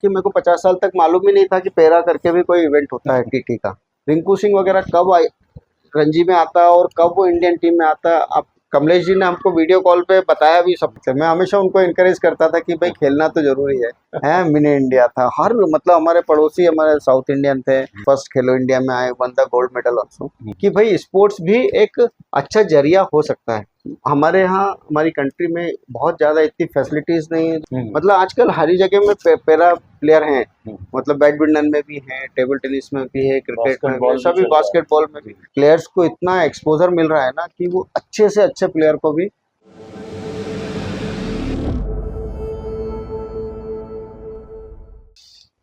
कि मेरे को 50 साल तक मालूम ही नहीं था कि पैरा करके भी कोई इवेंट होता है टीटी का। रिंकू सिंह वगैरह कब रणजी में आता है और कब वो इंडियन टीम में आता है। अब कमलेश जी ने हमको वीडियो कॉल पे बताया भी सब। मैं हमेशा उनको इनकरेज करता था कि भाई खेलना तो जरूरी है मिनी इंडिया था हर मतलब हमारे पड़ोसी हमारे साउथ इंडियन थे, फर्स्ट खेलो इंडिया में आए, one the gold medal also, कि भाई स्पोर्ट्स भी एक अच्छा जरिया हो सकता है। हमारे यहाँ हमारी कंट्री में बहुत ज़्यादा इतनी फैसिलिटीज़ नहीं है। मतलब आजकल हर जगह में पैरा प्लेयर हैं, मतलब बैडमिंटन में भी हैं, टेबल टेनिस में भी है, क्रिकेट में भी, सभी बास्केटबॉल में भी प्लेयर्स को इतना एक्सपोजर मिल रहा है ना कि वो अच्छे से अच्छे प्लेयर को भी।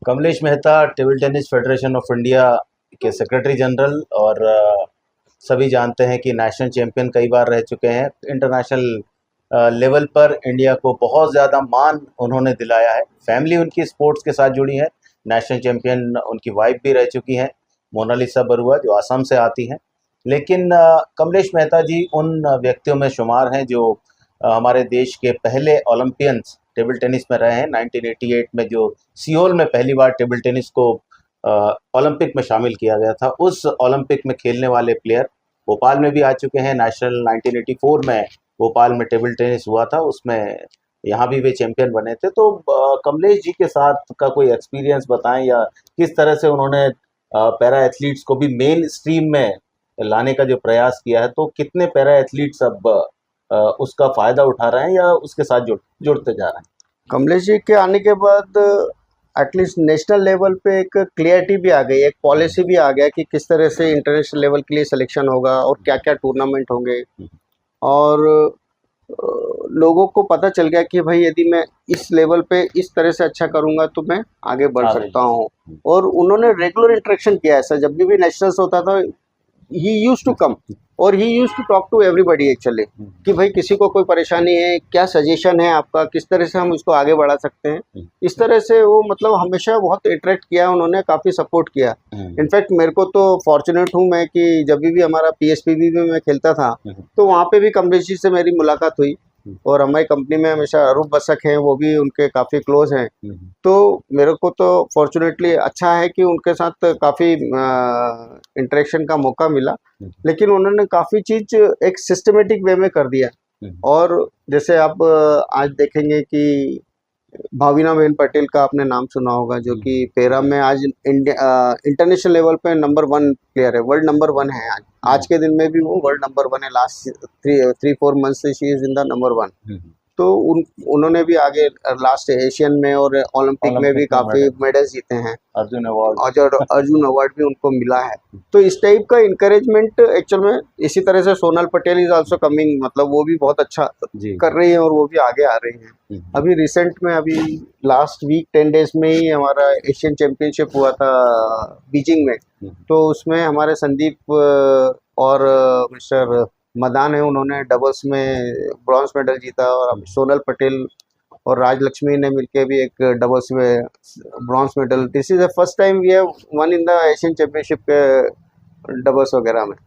Kamlesh Mehta table tennis federation of India के सेक्रेटरी जनरल और सभी जानते हैं कि नेशनल चैंपियन कई बार रह चुके हैं। इंटरनेशनल लेवल पर इंडिया को बहुत ज़्यादा मान उन्होंने दिलाया है। फैमिली उनकी स्पोर्ट्स के साथ जुड़ी है। नेशनल चैंपियन उनकी वाइफ भी रह चुकी हैं, मोनालिसा बरुआ, जो असम से आती हैं। लेकिन कमलेश मेहता जी उन व्यक्तियों में शुमार हैं जो हमारे देश के पहले ओलंपियंस टेबल टेनिस में रहे हैं। 1988 में जो सियोल में पहली बार टेबल टेनिस को ओलंपिक में शामिल किया गया था, उस ओलंपिक में खेलने वाले प्लेयर भोपाल में भी आ चुके हैं। नेशनल 1984 में भोपाल में टेबल टेनिस हुआ था, उसमें यहाँ भी वे चैंपियन बने थे। तो कमलेश जी के साथ का कोई एक्सपीरियंस बताएं, या किस तरह से उन्होंने पैरा एथलीट्स को भी मेन स्ट्रीम में लाने का जो प्रयास किया है। तो कितने पैरा एथलीट्स अब उसका फ़ायदा उठा रहे हैं या उसके साथ जुड़ते जा रहे हैं? कमलेश जी के आने के बाद एटलीस्ट नेशनल लेवल पे एक क्लियरिटी भी आ गई, एक पॉलिसी भी आ गया कि किस तरह से इंटरनेशनल लेवल के लिए सिलेक्शन होगा और क्या क्या टूर्नामेंट होंगे। और लोगों को पता चल गया कि भाई यदि मैं इस लेवल पे इस तरह से अच्छा करूंगा तो मैं आगे बढ़ सकता हूँ। और उन्होंने रेगुलर इंटरेक्शन किया ऐसा, जब भी नेशनल्स होता था ही यूज्ड टू कम और ही used to talk to everybody actually, कि भाई किसी को कोई परेशानी है, क्या सजेशन है आपका, किस तरह से हम इसको आगे बढ़ा सकते हैं। इस तरह से वो मतलब हमेशा बहुत इंटरेक्ट किया, उन्होंने काफ़ी सपोर्ट किया। इनफैक्ट मेरे को तो फॉर्चुनेट हूँ मैं कि जब भी हमारा पीएसपीबी में मैं खेलता था तो वहाँ पे भी कमलेश जी से मेरी मुलाकात हुई। और हमारी कंपनी में हमेशा अरूप बसक हैं, वो भी उनके काफ़ी क्लोज हैं। तो मेरे को तो फॉर्चुनेटली अच्छा है कि उनके साथ काफ़ी इंटरेक्शन का मौका मिला। लेकिन उन्होंने काफ़ी चीज़ एक सिस्टमेटिक वे में कर दिया। और जैसे आप आज देखेंगे कि भाविना बहन पटेल का आपने नाम सुना होगा, जो कि पैरा में आज इंटरनेशनल लेवल पे नंबर 1 प्लेयर है, वर्ल्ड नंबर 1 है। आज के दिन में भी वो वर्ल्ड नंबर 1 है। लास्ट 3-4 मंथ से she is in the number 1। तो उन्होंने भी आगे लास्ट एशियन में और ओलंपिक में भी काफ़ी मेडल्स जीते हैं। अर्जुन अवार्ड भी उनको मिला है। तो इस टाइप का इनकरेजमेंट एक्चुअल में इसी तरह से Sonal Patel is also coming, मतलब वो भी बहुत अच्छा कर रही है और वो भी आगे आ रही है। अभी रिसेंट में अभी लास्ट वीक 10 डेज में ही हमारा एशियन चैंपियनशिप हुआ था बीजिंग में। तो उसमें हमारे संदीप और मिस्टर मदान है, उन्होंने डबल्स में ब्रॉन्ज मेडल जीता। और सोनल पटेल और राजलक्ष्मी ने मिलके भी एक डबल्स में bronze medal. This is the first time we have won in the Asian championship के डबल्स वगैरह में।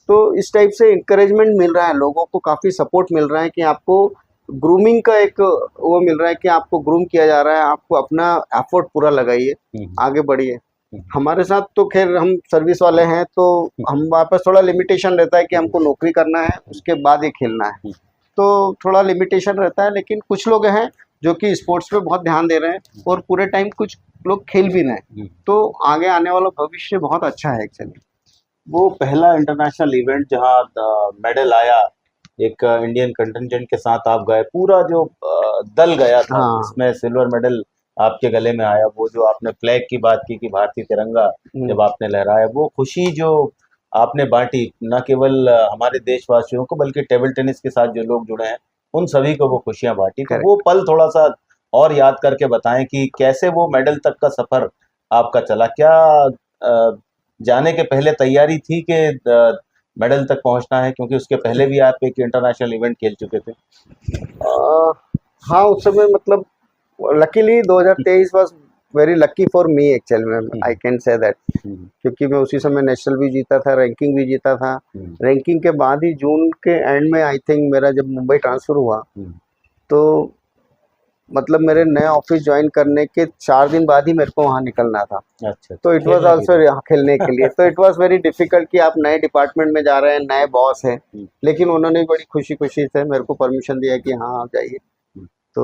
तो इस टाइप से इंकरेजमेंट मिल रहा है, लोगों को काफ़ी सपोर्ट मिल रहा है कि आपको ग्रूमिंग का एक वो मिल रहा है कि आपको ग्रूम किया जा रहा है, आपको अपना एफर्ट पूरा लगाइए, आगे बढ़िए। हमारे साथ तो खैर हम सर्विस वाले हैं, तो हम वहाँ पर थोड़ा लिमिटेशन रहता है कि हमको नौकरी करना है, उसके बाद ही खेलना है, तो थोड़ा लिमिटेशन रहता है। लेकिन कुछ लोग हैं जो कि स्पोर्ट्स पे बहुत ध्यान दे रहे हैं और पूरे टाइम कुछ लोग खेल भी रहे हैं। तो आगे आने वाला भविष्य बहुत अच्छा है एक्चुअली। वो पहला इंटरनेशनल इवेंट जहाँ मेडल आया, एक इंडियन कंटिजेंट के साथ आप गए, पूरा जो दल गया था, इसमें सिल्वर मेडल आपके गले में आया। वो जो आपने फ्लैग की बात की कि भारतीय तिरंगा जब आपने लहराया, वो खुशी जो आपने बांटी, न केवल हमारे देशवासियों को बल्कि टेबल टेनिस के साथ जो लोग जुड़े हैं उन सभी को वो खुशियां बांटी। तो वो पल थोड़ा सा और याद करके बताएं कि कैसे वो मेडल तक का सफर आपका चला। क्या जाने के पहले तैयारी थी कि मेडल तक पहुंचना है, क्योंकि उसके पहले भी आप एक इंटरनेशनल इवेंट खेल चुके थे? हाँ, उस समय मतलब luckily 2023 was very lucky for me actual में, आई कैन से दैट, क्योंकि मैं उसी समय नेशनल भी जीता था, रैंकिंग भी जीता था। रैंकिंग के बाद ही जून के एंड में आई थिंक मेरा जब मुंबई ट्रांसफ़र हुआ, तो मतलब मेरे नए ऑफिस ज्वाइन करने के 4 दिन बाद ही मेरे को वहाँ निकलना था। अच्छा, तो इट वाज खेलने के आल्सो लिए। खेलने के लिए, तो इट वाज वेरी डिफिकल्ट कि आप नए डिपार्टमेंट में जा रहे हैं, नए बॉस हैं, लेकिन उन्होंने बड़ी खुशी खुशी से मेरे को परमिशन दिया कि हाँ आप जाइए। तो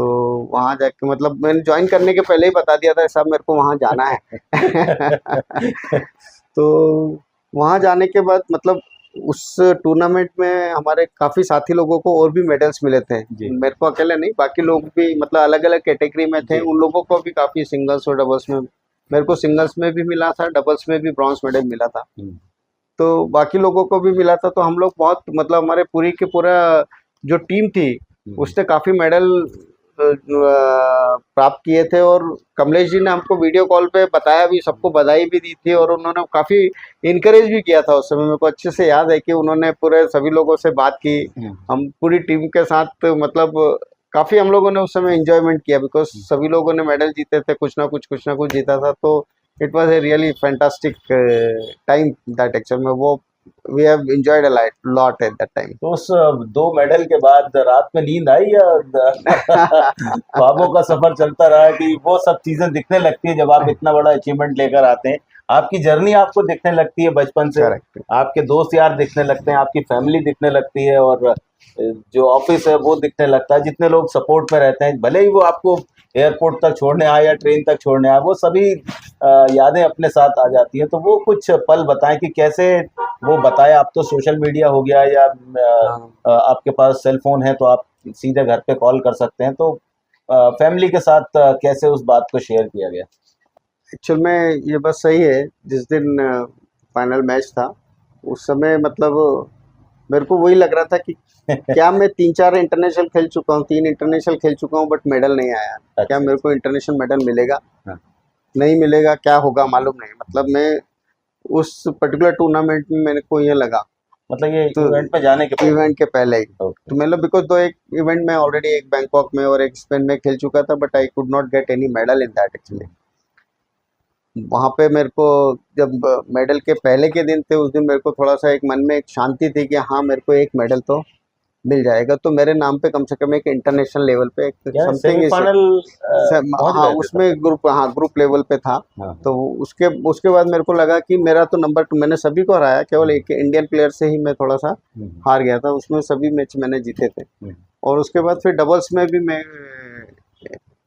वहाँ जाके मतलब मैंने ज्वाइन करने के पहले ही बता दिया था साहब मेरे को वहाँ जाना है। तो वहाँ जाने के बाद मतलब उस टूर्नामेंट में हमारे काफ़ी साथी लोगों को और भी मेडल्स मिले थे। जी। मेरे को अकेले नहीं, बाकी लोग भी मतलब अलग-अलग कैटेगरी में थे, जी। उन लोगों को भी काफ़ी सिंगल्स और डबल्स में, मेरे को सिंगल्स में भी मिला था, डबल्स में भी ब्रॉन्ज मेडल मिला था। तो बाकी लोगों को भी मिला था, तो हम लोग बहुत मतलब हमारे पूरी की पूरा जो टीम थी, उसने काफ़ी मेडल प्राप्त किए थे। और कमलेश जी ने हमको वीडियो कॉल पे बताया भी, सबको बधाई भी दी थी, और उन्होंने काफ़ी इनकरेज भी किया था। उस समय मेरे को अच्छे से याद है कि उन्होंने पूरे सभी लोगों से बात की, हम पूरी टीम के साथ मतलब काफ़ी हम लोगों ने उस समय एंजॉयमेंट किया, बिकॉज सभी लोगों ने मेडल जीते थे, कुछ ना कुछ जीता था। तो it was a really fantastic time that actual में वो we have enjoyed a lot at that time. तो उस 2 मेडल के बाद रात में नींद आई या ख्वाबों का सफर चलता रहा कि वो सब चीजें दिखने लगती है जब आप इतना बड़ा अचीवमेंट लेकर आते हैं, आपकी जर्नी आपको दिखने लगती है बचपन से, करेक्ट। आपके दोस्त यार दिखने लगते हैं, आपकी फैमिली दिखने लगती है, और जो ऑफिस है वो दिखने लगता है, जितने लोग सपोर्ट में रहते हैं, भले ही वो आपको एयरपोर्ट तक छोड़ने आए या ट्रेन तक छोड़ने आए, वो सभी यादें अपने साथ आ जाती हैं। तो वो कुछ पल बताएं कि कैसे वो बताया। अब तो सोशल मीडिया हो गया, या हाँ, आपके पास सेल फोन है तो आप सीधे घर पे कॉल कर सकते हैं, तो फैमिली के साथ कैसे उस बात को शेयर किया गया? एक्चुअल में ये बात सही है। जिस दिन फाइनल मैच था, उस समय मतलब मेरे को वही लग रहा था कि क्या मैं 3-4 इंटरनेशनल खेल चुका हूँ, 3 इंटरनेशनल खेल चुका हूँ, बट मेडल नहीं आया। क्या अच्छा। मेरे को इंटरनेशनल मेडल मिलेगा, हाँ। नहीं मिलेगा, क्या होगा मालूम नहीं। मतलब मैं उस पर्टिकुलर टूर्नामेंट में मेरे को ये लगा, मतलब ये तो इवेंट में जाने के पहले? इवेंट के पहले ही। ओके। तो मतलब बिकॉज दो एक इवेंट में ऑलरेडी एक बैंकॉक में और एक स्पेन में खेल चुका था, but I could not get any medal in that actually. वहाँ पे मेरे को जब मेडल के पहले के दिन थे, उस दिन मेरे को थोड़ा सा एक मन में एक शांति थी कि हाँ मेरे को एक मेडल तो मिल जाएगा। तो मेरे नाम पे कम से कम एक इंटरनेशनल लेवल पे एक यानी समथिंग इज, सेमीफाइनल पहुंच हाँ गए थे तब उसमें तक? ग्रुप, हाँ ग्रुप लेवल पे था। हाँ। तो उसके उसके बाद मेरे को लगा कि मेरा तो नंबर 2, मैंने सभी को हराया, केवल एक इंडियन प्लेयर से ही मैं थोड़ा सा हार गया था, उसमें सभी मैच मैंने जीते थे। और उसके बाद फिर डबल्स में भी मैं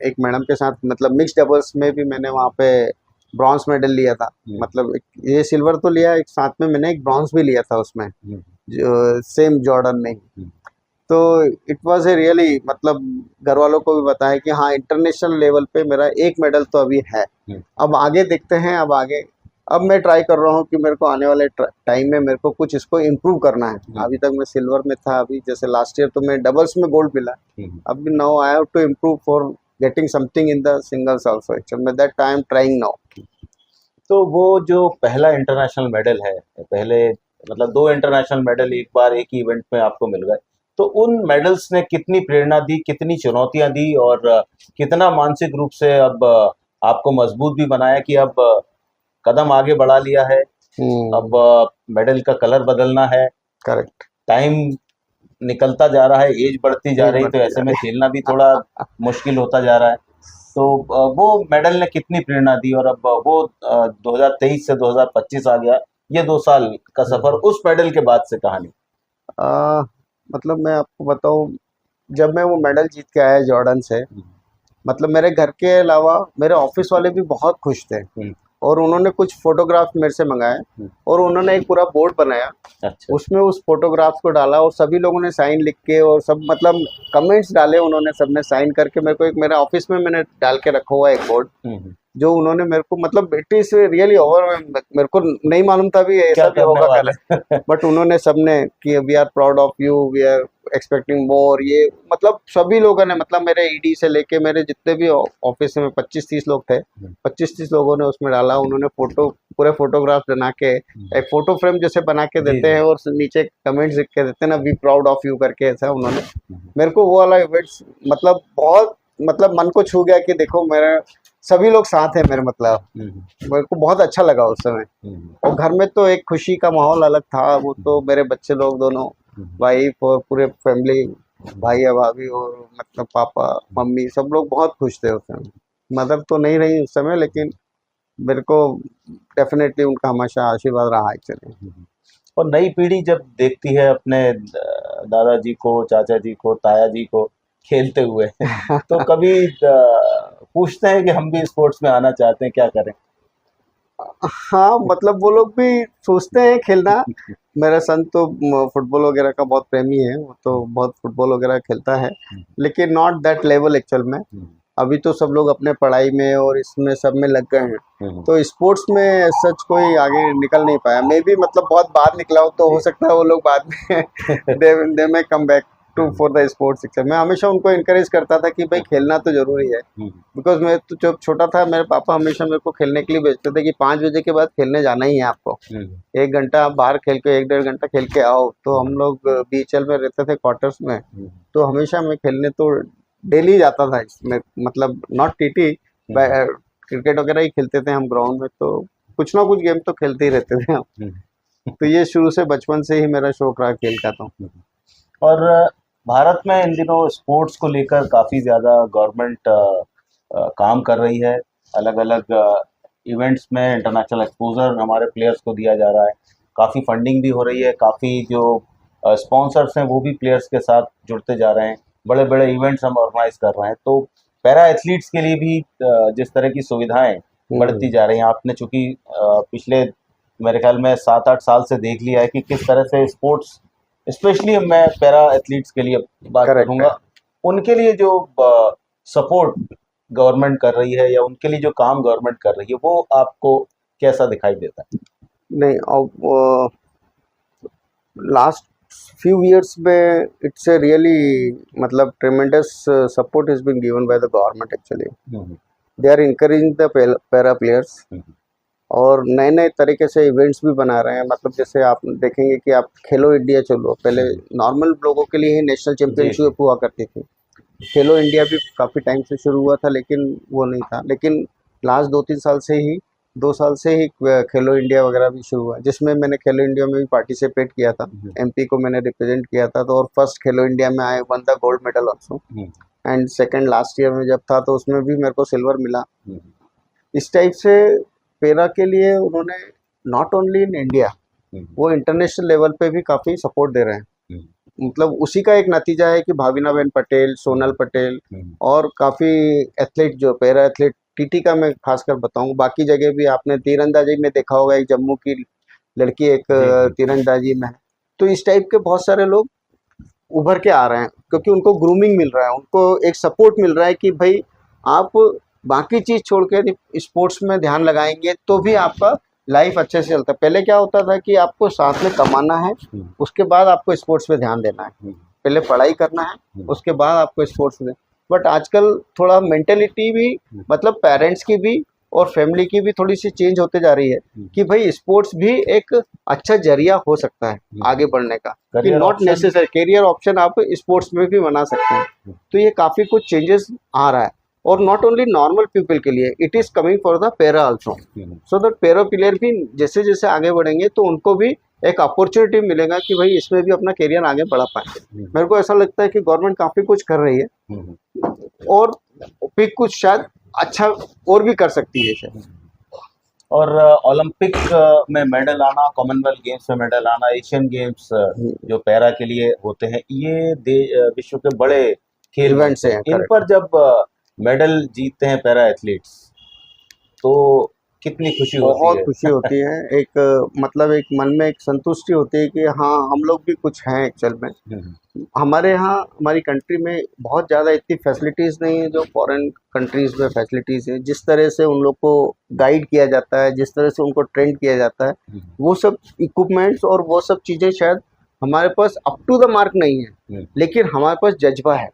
एक मैडम के साथ मतलब मिक्स डबल्स में भी मैंने वहाँ पे ब्रॉन्ज मेडल लिया था। मतलब ये सिल्वर तो लिया, एक साथ में मैंने एक ब्रॉन्ज भी लिया था उसमें, जो सेम जॉर्डन में ही। तो इट वाज ए रियली मतलब घर वालों को भी बताया कि हाँ इंटरनेशनल लेवल पे मेरा एक मेडल तो अभी है, अब आगे देखते हैं। अब मैं ट्राई कर रहा हूँ कि मेरे को आने वाले टाइम में मेरे को कुछ इसको इम्प्रूव करना है। अभी तक मैं सिल्वर में था, अभी जैसे लास्ट ईयर तो मैं डबल्स में गोल्ड मिला, अभी now I have to improve for getting something in the singles also actually में, that I am trying now. तो वो जो पहला इंटरनेशनल मेडल है, पहले मतलब 2 इंटरनेशनल मेडल एक बार एक ही इवेंट में आपको मिल गए, तो उन मेडल्स ने कितनी प्रेरणा दी, कितनी चुनौतियां दी, और कितना मानसिक रूप से अब आपको मजबूत भी बनाया कि अब कदम आगे बढ़ा लिया है, अब मेडल का कलर बदलना है, करेक्ट। टाइम निकलता जा रहा है, एज बढ़ती जा एज रही, तो बढ़ती ऐसे जा में रही खेलना भी थोड़ा मुश्किल होता जा रहा है। तो वो मेडल ने कितनी प्रेरणा दी, और अब वो 2023 से 2025 आ गया, ये 2 साल का है। सफर, उस मेडल के बाद से कहानी। आ, मतलब मैं आपको बताऊं, जब मैं वो मेडल जीत के आया जॉर्डन से, मतलब मेरे घर के अलावा मेरे ऑफिस वाले भी बहुत खुश थे, और उन्होंने कुछ फोटोग्राफ मेरे से मंगाए, और उन्होंने एक पूरा बोर्ड बनाया, अच्छा। उसमें उस फोटोग्राफ को डाला, और सभी लोगों ने साइन लिख के और सब मतलब कमेंट्स डाले उन्होंने, सबने साइन करके मेरे को एक मेरा ऑफिस में मैंने डाल के रखा हुआ है एक बोर्ड, जो उन्होंने मेरे को मतलब इट इज रियली ओवर, मेरे को नहीं मालूम था भी क्या ऐसा भी करने होगा वाले? कल, बट उन्होंने सबने कि we are proud of you, we are expecting more, ये मतलब सभी लोगों ने, मतलब मेरे ईडी से लेके मेरे जितने भी ऑफिस में 25-30 लोग थे, 25-30 लोगों ने उसमें डाला। उन्होंने फोटो पूरे फोटोग्राफ बना के एक फोटो फ्रेम जैसे बना के जी देते जी। हैं, और नीचे कमेंट्स लिख के देते हैं ना, वी प्राउड ऑफ यू करके, ऐसा उन्होंने मेरे को वो वाला इवेंट्स मतलब बहुत मतलब मन को छू गया कि देखो मेरे सभी लोग साथ हैं मेरे, मतलब मेरे को बहुत अच्छा लगा उस समय। और घर में तो एक खुशी का माहौल अलग था, वो तो मेरे बच्चे लोग दोनों, वाइफ और पूरे फैमिली भाई या भाभी और मतलब पापा मम्मी सब लोग बहुत खुश थे उस समय। मदर तो नहीं रही उस समय, लेकिन मेरे को डेफिनेटली उनका हमेशा आशीर्वाद रहा एक्चुअली। और नई पीढ़ी जब देखती है अपने दादाजी को, चाचा जी को, ताया जी को खेलते हुए तो कभी पूछते हैं कि हम भी स्पोर्ट्स में आना चाहते हैं, क्या करें? हाँ, मतलब वो लोग भी सोचते हैं खेलना। मेरा सन तो फुटबॉल वगैरह का बहुत प्रेमी है, वो तो बहुत फुटबॉल वगैरह खेलता है, लेकिन नॉट दैट लेवल एक्चुअल में। अभी तो सब लोग अपने पढ़ाई में और इसमें सब में लग गए हैं, तो स्पोर्ट्स में सच कोई आगे निकल नहीं पाया। मैं भी मतलब बहुत बाद निकला हूँ, तो हो सकता है वो लोग बाद में दे में come back to for the sports sector. मैं हमेशा उनको इनकरेज करता था कि भाई खेलना तो जरूरी है, बिकॉज मैं तो जब छोटा था मेरे पापा हमेशा मेरे को खेलने के लिए भेजते थे कि 5 बजे के बाद खेलने जाना ही है आपको। 1 घंटा आप बाहर खेल के 1 डेढ़ घंटा खेल के आओ। तो हम लोग बीएचएल में रहते थे क्वार्टर्स में, तो हमेशा मैं खेलने तो डेली जाता था इसमें, मतलब नॉट टीटी, क्रिकेट वगैरह ही खेलते थे हम ग्राउंड में, तो कुछ ना कुछ गेम तो खेलते ही रहते थे हम। तो ये शुरू से बचपन से ही मेरा शौक रहा खेल का। तो और भारत में इन दिनों स्पोर्ट्स को लेकर काफ़ी ज़्यादा गवर्नमेंट काम कर रही है। अलग अलग इवेंट्स में इंटरनेशनल एक्सपोजर हमारे प्लेयर्स को दिया जा रहा है, काफ़ी फंडिंग भी हो रही है, काफ़ी जो स्पॉन्सर्स हैं वो भी प्लेयर्स के साथ जुड़ते जा रहे हैं, बड़े बड़े इवेंट्स हम ऑर्गेनाइज कर रहे हैं। तो पैरा एथलीट्स के लिए भी जिस तरह की सुविधाएं बढ़ती जा रही हैं, आपने चूँकि पिछले मेरे ख्याल में 7-8 साल से देख लिया है कि किस तरह से स्पोर्ट्स, स्पेशली मैं पैरा एथलीट्स के लिए बात करेक्ट है। करूंगा, उनके लिए जो सपोर्ट गवर्नमेंट कर रही है या उनके लिए जो काम गवर्नमेंट कर रही है, वो आपको कैसा दिखाई देता है? नहीं, अब लास्ट फ्यू इयर्स में इट्स ए रियली मतलब tremendous support is been given by the government actually. They are encouraging the para players, और नए नए तरीके से इवेंट्स भी बना रहे हैं। मतलब जैसे आप देखेंगे कि आप खेलो इंडिया चलो, पहले नॉर्मल लोगों के लिए ही नेशनल चैंपियनशिप हुआ करती थी। खेलो इंडिया भी काफ़ी टाइम से शुरू हुआ था, लेकिन वो नहीं था। लेकिन लास्ट 2-3 साल से ही, 2 साल से ही खेलो इंडिया वगैरह भी शुरू हुआ, जिसमें मैंने खेलो इंडिया में भी पार्टिसिपेट किया था। एमपी को मैंने रिप्रेजेंट किया था, तो और फर्स्ट खेलो इंडिया में I one the gold medal also, and second last year में जब था तो उसमें भी मेरे को सिल्वर मिला। इस टाइप से पेरा के लिए उन्होंने नॉट ओनली इन इंडिया, वो इंटरनेशनल लेवल पे भी काफ़ी सपोर्ट दे रहे हैं। मतलब उसी का एक नतीजा है कि भाविनाबेन पटेल, सोनल पटेल और काफ़ी एथलीट जो पैरा एथलीट, टीटी का मैं खासकर बताऊं, बाकी जगह भी आपने तीरंदाजी में देखा होगा, एक जम्मू की लड़की एक तीरंदाजी में है। तो इस टाइप के बहुत सारे लोग उभर के आ रहे हैं, क्योंकि उनको ग्रूमिंग मिल रहा है, उनको एक सपोर्ट मिल रहा है कि भाई आप बाकी चीज़ छोड़ के स्पोर्ट्स में ध्यान लगाएंगे तो भी आपका लाइफ अच्छे से चलता है। पहले क्या होता था कि आपको साथ में कमाना है, उसके बाद आपको स्पोर्ट्स पे ध्यान देना है। पहले पढ़ाई करना है, उसके बाद आपको स्पोर्ट्स में। बट आजकल थोड़ा मेंटेलिटी भी, मतलब पेरेंट्स की भी और फैमिली की भी थोड़ी सी चेंज होते जा रही है कि भाई स्पोर्ट्स भी एक अच्छा जरिया हो सकता है आगे बढ़ने का, कि नॉट नेसेसरी करियर ऑप्शन आप स्पोर्ट्स में भी बना सकते हैं। तो ये काफ़ी कुछ चेंजेस आ रहा है, और नॉट ओनली नॉर्मल पीपल के लिए, it is coming for the para also, so that para player भी जैसे जैसे आगे बढ़ेंगे तो उनको भी एक अपॉर्चुनिटी मिलेगा कि भाई इसमें भी अपना करियर आगे बढ़ा पाएंगे। मेरे को ऐसा लगता है कि गवर्नमेंट काफ़ी कुछ कर रही है, और भी कुछ शायद अच्छा और भी कर सकती है शायद। और ओलंपिक में मेडल आना, कॉमनवेल्थ गेम्स में मेडल आना, एशियन गेम्स जो पैरा के लिए होते हैं, ये विश्व के बड़े खेल इवेंट्स हैं। इन पर जब मेडल जीतते हैं पैरा एथलीट्स, तो कितनी खुशी होती बहुत है? खुशी होती है, एक मतलब एक मन में एक संतुष्टि होती है कि हाँ हम लोग भी कुछ हैं एक्चुअल में। हमारे यहाँ हमारी कंट्री में बहुत ज़्यादा इतनी फैसिलिटीज़ नहीं है जो फॉरेन कंट्रीज़ में फैसिलिटीज़ है। जिस तरह से उन लोग को गाइड किया जाता है, जिस तरह से उनको ट्रेन किया जाता है, वो सब इक्विपमेंट्स और वो सब चीज़ें शायद हमारे पास अप टू द मार्क नहीं है, लेकिन हमारे पास जज्बा है।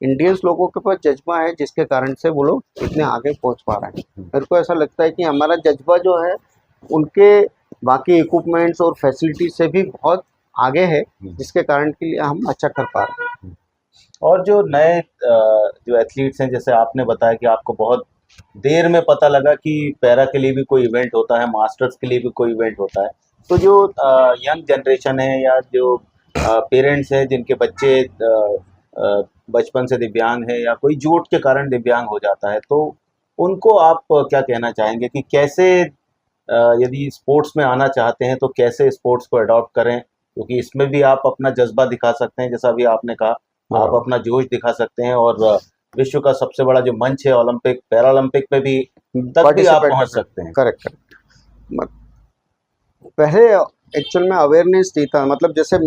इंडियंस लोगों के पास जज्बा है, जिसके कारण से वो लोग इतने आगे पहुंच पा रहे हैं। मेरे को ऐसा लगता है कि हमारा जज्बा जो है उनके बाकी इक्विपमेंट्स और फैसिलिटी से भी बहुत आगे है, जिसके कारण के लिए हम अच्छा कर पा रहे हैं। और जो नए जो एथलीट्स हैं, जैसे आपने बताया कि आपको बहुत देर में पता लगा कि पैरा के लिए भी कोई इवेंट होता है, मास्टर्स के लिए भी कोई इवेंट होता है, तो जो यंग जनरेशन है या जो पेरेंट्स हैं जिनके बच्चे बचपन से दिव्यांग है या कोई चोट के कारण दिव्यांग हो जाता है, तो उनको आप क्या कहना चाहेंगे कि कैसे यदि स्पोर्ट्स में आना चाहते हैं तो कैसे स्पोर्ट्स को अडॉप्ट करें, क्योंकि इसमें भी आप अपना जज्बा दिखा सकते हैं, जैसा अभी आपने कहा, आप अपना जोश दिखा सकते हैं और विश्व का सबसे बड़ा जो मंच है ओलंपिक पैरालंपिक में भी तक भी आप पहुंच सकते हैं। Correct correct. पहले एक्चुअल में अवेयरनेस नहीं था, मतलब जैसे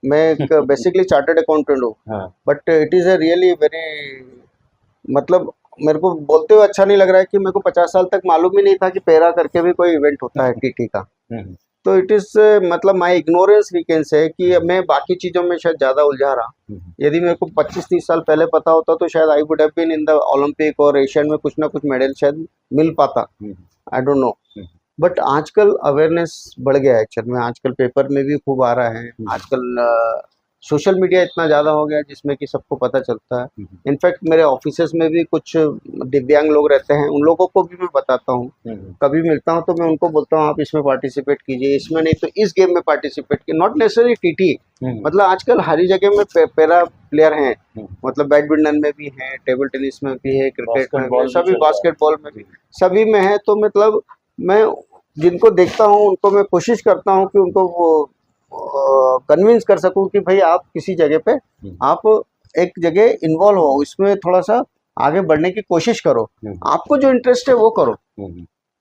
मैं एक बेसिकली चार्टर्ड अकाउंटेंट हूँ, but it is a really very, मतलब मेरे को बोलते हुए अच्छा नहीं लग रहा है कि मेरे को 50 साल तक मालूम ही नहीं था कि पैरा करके भी कोई इवेंट होता है टीटी का। तो इट इज़ मतलब माई इग्नोरेंस वी कैन से कि मैं बाकी चीज़ों में शायद ज़्यादा उलझा रहा। यदि मेरे को 25-30 साल पहले पता होता तो शायद I would have been in the Olympic और एशियन में कुछ ना कुछ मेडल शायद मिल पाता, आई डोंट नो। बट आजकल अवेयरनेस बढ़ गया है एक्चुअल में, आजकल पेपर में भी खूब आ रहा है, आजकल सोशल मीडिया इतना ज़्यादा हो गया है जिसमें कि सबको पता चलता है। इनफैक्ट मेरे ऑफिसेस में भी कुछ दिव्यांग लोग रहते हैं, उन लोगों को भी मैं बताता हूँ, कभी मिलता हूँ तो मैं उनको बोलता हूँ आप इसमें पार्टिसिपेट कीजिए, इसमें नहीं तो इस गेम में पार्टिसिपेट कीजिए, नॉट नेसेसरी टीटी, मतलब आजकल हर जगह में पैरा प्लेयर हैं, मतलब बैडमिंटन में भी हैं, टेबल टेनिस में भी है, क्रिकेट में भी, सभी बास्केटबॉल में भी, सभी में है। तो मतलब मैं जिनको देखता हूँ उनको मैं कोशिश करता हूँ कि उनको वो कन्विंस कर सकूं कि भाई आप किसी जगह पे आप एक जगह इन्वॉल्व हो, इसमें थोड़ा सा आगे बढ़ने की कोशिश करो, आपको जो इंटरेस्ट है वो करो,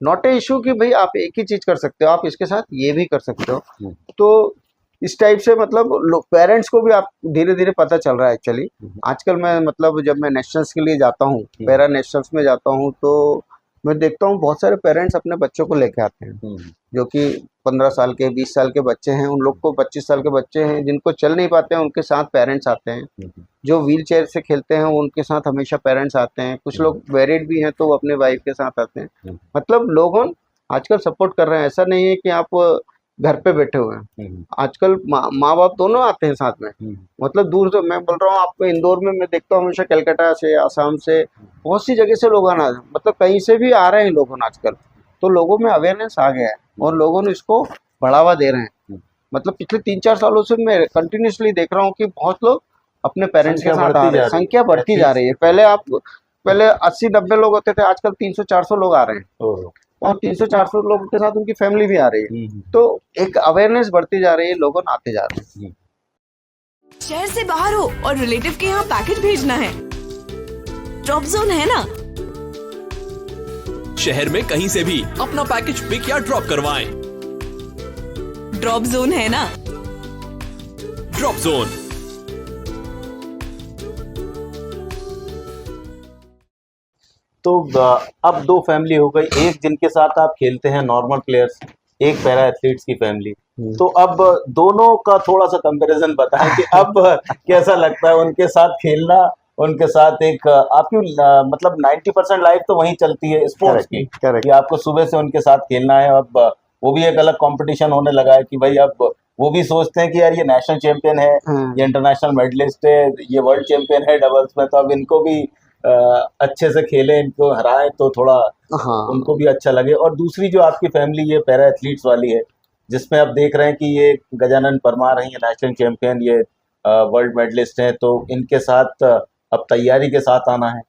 नॉट ए इशू कि भाई आप एक ही चीज कर सकते हो, आप इसके साथ ये भी कर सकते हो। तो इस टाइप से मतलब पेरेंट्स को भी आप धीरे धीरे पता चल रहा है एक्चुअली। आजकल मैं मतलब जब मैं नेशनल्स के लिए जाता हूँ, पैरा नेशनल्स में जाता हूँ, तो मैं देखता हूँ बहुत सारे पेरेंट्स अपने बच्चों को लेके आते हैं, जो कि 15 साल के 20 साल के बच्चे हैं, उन लोग को 25 साल के बच्चे हैं जिनको चल नहीं पाते हैं, उनके साथ पेरेंट्स आते हैं, जो व्हील चेयर से खेलते हैं उनके साथ हमेशा पेरेंट्स आते हैं, कुछ लोग मैरिड भी हैं तो वो अपने वाइफ के साथ आते हैं। मतलब लोग आजकल सपोर्ट कर रहे हैं, ऐसा नहीं है कि आप घर पे बैठे हुए हैं, आजकल माँ बाप दोनों आते हैं साथ में, मतलब दूर से, मैं बोल रहा हूँ आपको इंदौर में मैं देखता हूँ हमेशा, कलकत्ता से, आसाम से, बहुत सी जगह से लोग आना, मतलब कहीं से भी आ रहे हैं लोग आजकल। तो लोगों में अवेयरनेस आ गया है और लोगों ने इसको बढ़ावा दे रहे हैं। मतलब पिछले 3-4 सालों से मैं कंटिन्यूसली देख रहा हूँ कि बहुत लोग अपने पेरेंट्स के साथ आ रहे हैं, संख्या बढ़ती जा रही है। पहले 80-90 लोग होते थे, आजकल 300-400 लोग आ रहे हैं और 300-400 लोगों के साथ उनकी फैमिली भी आ रही है। तो एक अवेयरनेस बढ़ती जा रही है, लोग आते जा रहे हैं। शहर से बाहर हो और रिलेटिव के यहाँ पैकेट भेजना है, ड्रॉप जोन है ना। शहर में कहीं से भी अपना पैकेज पिक या ड्रॉप करवाएं। ड्रॉप जोन है ना। Drop zone. तो अब 2 फैमिली हो गई, एक जिनके साथ आप खेलते हैं नॉर्मल प्लेयर्स, एक पैरा एथलीट्स की फैमिली। तो अब दोनों का थोड़ा सा कंपैरिजन बताएं कि अब कैसा लगता है उनके साथ खेलना, उनके साथ एक आपकी मतलब 90% लाइफ तो वहीं चलती है स्पोर्ट्स की, कि आपको सुबह से उनके साथ खेलना है। अब वो भी एक अलग कंपटीशन होने लगा है कि भाई अब वो भी सोचते हैं कि यार ये नेशनल चैंपियन है, ये इंटरनेशनल मेडलिस्ट है, ये वर्ल्ड चैंपियन है डबल्स में, तो अब इनको भी अच्छे से खेलें, इनको हराएं तो थोड़ा उनको भी अच्छा लगे। और दूसरी जो आपकी फैमिली ये पैरा एथलीट्स वाली है, जिसमें आप देख रहे हैं कि ये गजानन परमार हैं, ये नेशनल चैंपियन, ये वर्ल्ड मेडलिस्ट हैं, तो इनके साथ अब तैयारी के साथ आना है।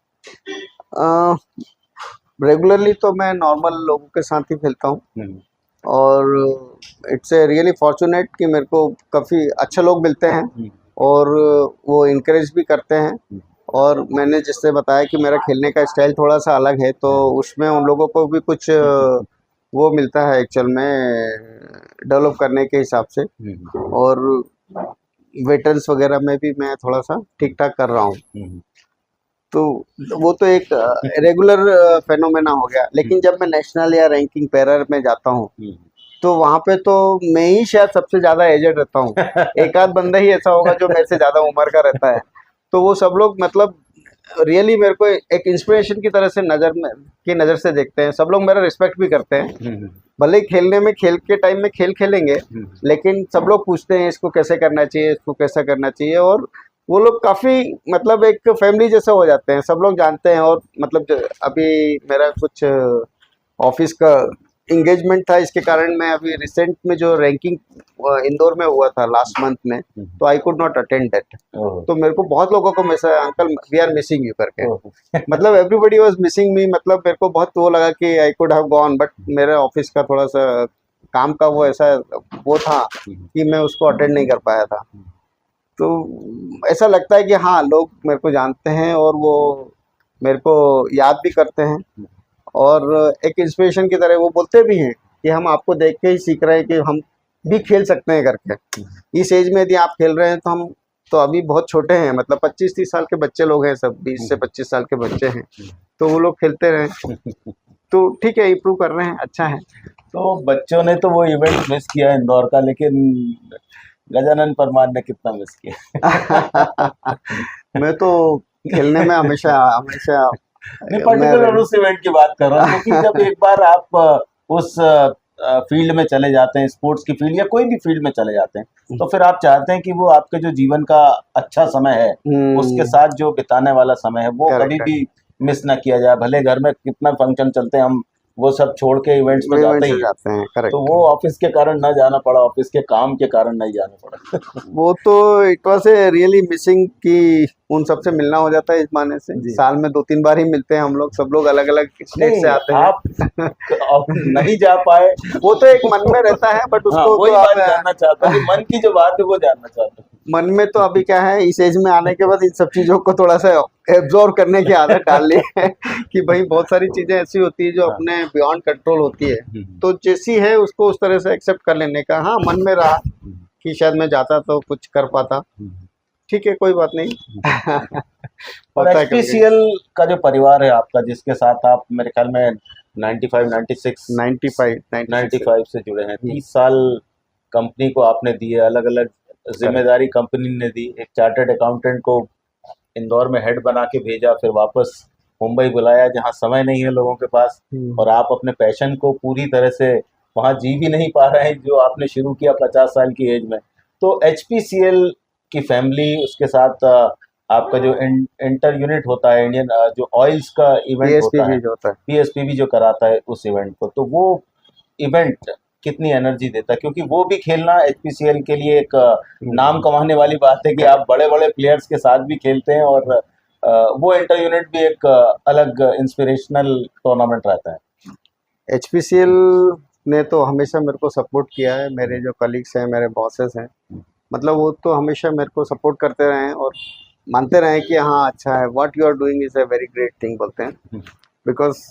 रेगुलरली तो मैं नॉर्मल लोगों के साथ ही खेलता हूँ और इट्स ए रियली फॉर्चुनेट कि मेरे को काफ़ी अच्छे लोग मिलते हैं और वो इनकरेज भी करते हैं। और मैंने जिससे बताया कि मेरा खेलने का स्टाइल थोड़ा सा अलग है, तो उसमें उन लोगों को भी कुछ वो मिलता है एक्चुअल में डेवलप करने के हिसाब से। और वेटरन्स वगैरह में भी मैं थोड़ा सा ठीक ठाक कर रहा हूँ। तो वो तो एक रेगुलर फेनोमेना हो गया। लेकिन जब मैं नेशनल या रैंकिंग पैरा में जाता हूँ तो वहाँ पे तो मैं ही शायद सबसे ज़्यादा एजेड रहता हूँ, एक आध बंदा ही ऐसा होगा जो मेरे से ज़्यादा उम्र का रहता है। तो वो सब लोग मतलब रियली मेरे को एक इंस्पिरेशन की तरह से नज़र से देखते हैं। सब लोग मेरा रिस्पेक्ट भी करते हैं, भले ही खेलने में खेल के टाइम में खेलेंगे, लेकिन सब लोग पूछते हैं इसको कैसे करना चाहिए, इसको कैसा करना चाहिए। और वो लोग काफ़ी मतलब एक फैमिली जैसे हो जाते हैं, सब लोग जानते हैं। और मतलब अभी मेरा कुछ ऑफिस का इंगेजमेंट था, इसके कारण मैं अभी रिसेंट में जो रैंकिंग इंदौर में हुआ था लास्ट मंथ में, तो I could not attend that. Oh, तो मेरे को बहुत लोगों को message, uncle we are missing you करके, ओह, मतलब एवरीबडी वाज मिसिंग मी। मतलब मेरे को बहुत वो लगा कि I could have gone, but मेरे ऑफिस का थोड़ा सा काम का वो ऐसा वो था कि मैं उसको अटेंड नहीं कर पाया था। तो ऐसा लगता है कि हाँ, लोग मेरे को जानते हैं और वो मेरे को याद भी करते हैं, और एक इंस्पिरेशन की तरह वो बोलते भी हैं कि हम आपको देख के ही सीख रहे हैं कि हम भी खेल सकते हैं करके। इस एज में यदि आप खेल रहे हैं तो हम तो अभी बहुत छोटे हैं, मतलब 25-30 साल के बच्चे लोग हैं सब, 20 से 25 साल के बच्चे हैं, तो वो लोग खेलते रहे तो ठीक है, इम्प्रूव कर रहे हैं, अच्छा है। तो बच्चों ने तो वो इवेंट मिस किया इंदौर का, लेकिन गजानन परमार ने कितना मिस किया? मैं तो खेलने में हमेशा हमेशा नहीं, पर्टिकुलर उस इवेंट की बात कर रहा हूँ, क्योंकि जब एक बार आप उस फील्ड में चले जाते हैं, स्पोर्ट्स की फील्ड या कोई भी फील्ड में चले जाते हैं, तो फिर आप चाहते हैं कि वो आपके जो जीवन का अच्छा समय है, उसके साथ जो बिताने वाला समय है, वो Correct, कभी भी मिस ना किया जाए। भले घर में कितना फंक्शन चलते हैं, हम वो सब छोड़ के इवेंट्स में जाते ही हैं। जाते हैं, करेक्ट। तो वो ऑफिस के कारण ना जाना पड़ा, ऑफिस के काम के कारण नहीं जाना पड़ा। वो तो it was a really missing कि उन सबसे मिलना हो जाता है इस बहाने से। जी। साल में 2-3 बार ही मिलते हैं हम लोग, सब लोग अलग अलग स्टेट से आते हैं। आप नहीं जा पाए, वो तो एक मन में रहता है, बट हाँ, उसको वही तो बात आप जानना चाहता हूँ, मन की जो बात है वो जानना चाहता हूँ। मन में तो अभी क्या है, इस एज में आने के बाद इन सब चीजों को थोड़ा सा एब्जॉर्ब करने की आदत डाल ली है कि भाई बहुत सारी चीजें ऐसी होती है जो हाँ। अपने बियॉन्ड कंट्रोल होती है, तो जैसी है उसको उस तरह से एक्सेप्ट कर लेने का। हाँ, मन में रहा कि शायद मैं जाता तो कुछ कर पाता, ठीक है, कोई बात नहीं। और होता है कभी-कभी। एचपीसीएल का जो परिवार है आपका, जिसके साथ आप मेरे ख्याल में 95, 96, 95 से जुड़े हैं, 30 साल कंपनी को आपने दिए, अलग अलग जिम्मेदारी कंपनी ने दी। एक चार्टर्ड अकाउंटेंट को इंदौर में हेड बना के भेजा, फिर वापस मुंबई बुलाया जहां समय नहीं है लोगों के पास, और आप अपने पैशन को पूरी तरह से वहां जी भी नहीं पा रहे हैं जो आपने शुरू किया 50 साल की एज में। तो एचपीसीएल की फैमिली, उसके साथ आपका जो इंटर यूनिट होता है, इंडियन जो ऑयल्स का इवेंट होता है, PSPB जो होता है, पीएसपीबी जो कराता है उस इवेंट को, तो वो इवेंट कितनी एनर्जी देता है? क्योंकि वो भी खेलना एचपीसीएल के लिए एक नाम कमाने वाली बात है कि आप बड़े बड़े प्लेयर्स के साथ भी खेलते हैं, और वो इंटर यूनिट भी एक अलग इंस्पिरेशनल टूर्नामेंट रहता है। HPCL ने तो हमेशा मेरे को सपोर्ट किया है। मेरे जो कलीग्स हैं, मेरे बॉसेस हैं, मतलब वो तो हमेशा मेरे को सपोर्ट करते रहे हैं और मानते रहे कि हाँ अच्छा है, what you are doing is a very great thing बोलते हैं। बिकॉज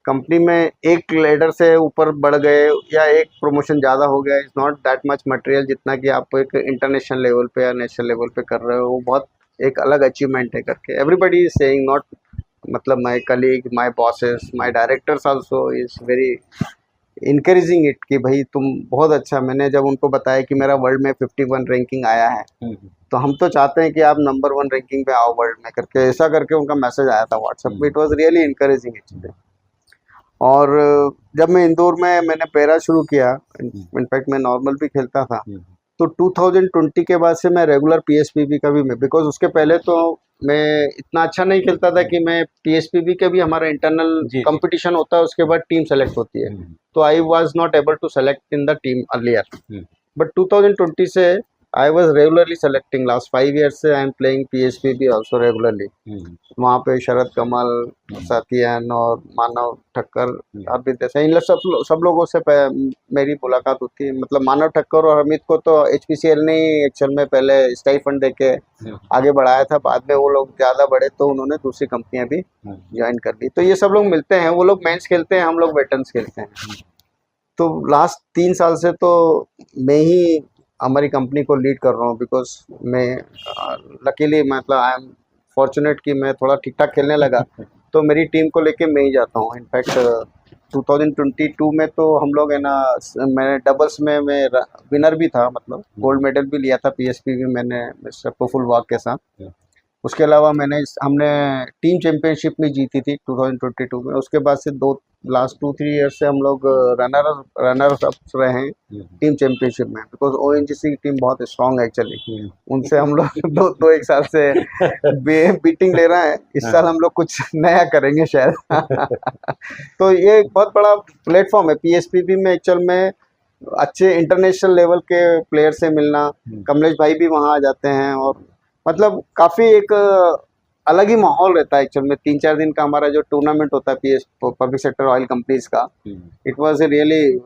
कंपनी में एक लेडर से ऊपर बढ़ गए या एक प्रमोशन ज़्यादा हो गया, is not that much material जितना कि आप एक इंटरनेशनल लेवल पे या नेशनल लेवल पे कर रहे हो, वो बहुत एक अलग अचीवमेंट है करके। एवरीबडी इज सेइंग, नॉट मतलब my colleague, my bosses, my directors also is very encouraging it कि भाई तुम बहुत अच्छा। मैंने जब उनको बताया कि मेरा वर्ल्ड में 51 रैंकिंग आया है, तो हम तो चाहते हैं कि आप नंबर 1 रैंकिंग पे आओ वर्ल्ड में करके, ऐसा करके उनका मैसेज आया था व्हाट्सएप पे। इट वाज रियली इनकरेजिंग चीज़ें। और जब मैं इंदौर में मैंने पैरा शुरू किया, इनफैक्ट मैं नॉर्मल भी खेलता था, तो 2020 के बाद से मैं रेगुलर पीएसपीबी का भी मैं, बिकॉज उसके पहले तो मैं इतना अच्छा नहीं खेलता था कि मैं पीएसपीबी के भी हमारा इंटरनल कंपटीशन होता है, उसके बाद टीम सेलेक्ट होती है, तो I was not able to select in the team earlier. But 2020 से I was regularly selecting, last 5 years से I am playing PSPB also regularly. वहाँ पे शरद कमल, सत्यन और मानव ठक्कर, अमित देसाई, इन सब लोगों से मेरी मुलाकात होती है। मतलब मानव ठक्कर और अमित को तो एचपीसीएल ने एक्चुअल में पहले स्टाइफंड दे के आगे बढ़ाया था, बाद में वो लोग ज़्यादा बढ़े तो उन्होंने दूसरी कंपनियां भी ज्वाइन कर ली। तो ये सब लोग मिलते हैं, वो लोग मेंस खेलते हैं, हम लोग वेटर्न्स खेलते हैं। तो लास्ट 3 साल से तो मैं ही हमारी कंपनी को लीड कर रहा हूँ, बिकॉज मैं लकीली मतलब आई एम फॉर्चुनेट कि मैं थोड़ा ठीक ठाक खेलने लगा, तो मेरी टीम को लेके मैं ही जाता हूँ। इनफैक्ट 2022 में तो हम लोग है ना, मैंने डबल्स में मैं विनर भी था, मतलब गोल्ड मेडल भी लिया था पीएसपीबी मैंने मिस्टर प्रफुल्ल वाघ के साथ। उसके अलावा हमने टीम चैंपियनशिप में जीती थी 2022 में। उसके बाद से लास्ट 2-3 ईयर्स से हम लोग रनर्स अप रहे हैं टीम चैंपियनशिप में, बिकॉज ओएनजीसी की टीम बहुत स्ट्रांग है एक्चुअली। उनसे हम लोग दो एक साल से बीटिंग ले रहे हैं। इस साल हम लोग कुछ नया करेंगे शायद। तो ये एक बहुत बड़ा प्लेटफॉर्म है पीएसपीबी में एक्चुअल में, अच्छे इंटरनेशनल लेवल के प्लेयर से मिलना। कमलेश भाई भी वहाँ आ जाते हैं और मतलब काफ़ी एक अलग ही माहौल रहता है एक्चुअल में। 3-4 दिन का हमारा जो टूर्नामेंट होता है PS public sector oil companies का, it was a really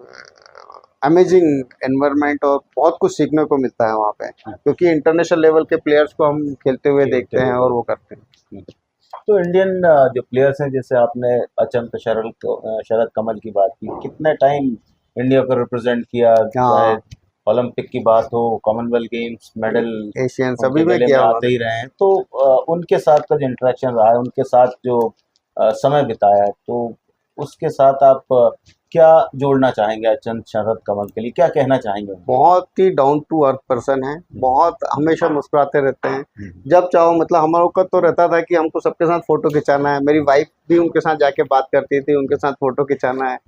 amazing environment और बहुत कुछ सीखने को मिलता है वहाँ पे, क्योंकि इंटरनेशनल लेवल के प्लेयर्स को हम खेलते हुए देखते हैं और वो करते हैं। तो इंडियन जो प्लेयर्स हैं, जैसे आपने अचंत शरद कमल की बात की, कितने टाइम इंडिया को रिप्रेजेंट किया, चाहे ओलंपिक की बात हो, कॉमनवेल्थ गेम्स मेडल, एशियन सभी में किया आते ही रहे हैं। तो उनके साथ का जो इंटरेक्शन रहा है, उनके साथ जो समय बिताया है, तो उसके साथ आप क्या जोड़ना चाहेंगे अचंत शरद कमल के लिए, क्या कहना चाहेंगे? बहुत ही डाउन टू अर्थ पर्सन है, बहुत हमेशा मुस्कुराते रहते हैं जब चाहो। मतलब हमारा को तो रहता था कि हमको सबके साथ फोटो खिंचाना है, मेरी वाइफ भी उनके साथ जाके बात करती थी, उनके साथ फोटो खिंचाना है,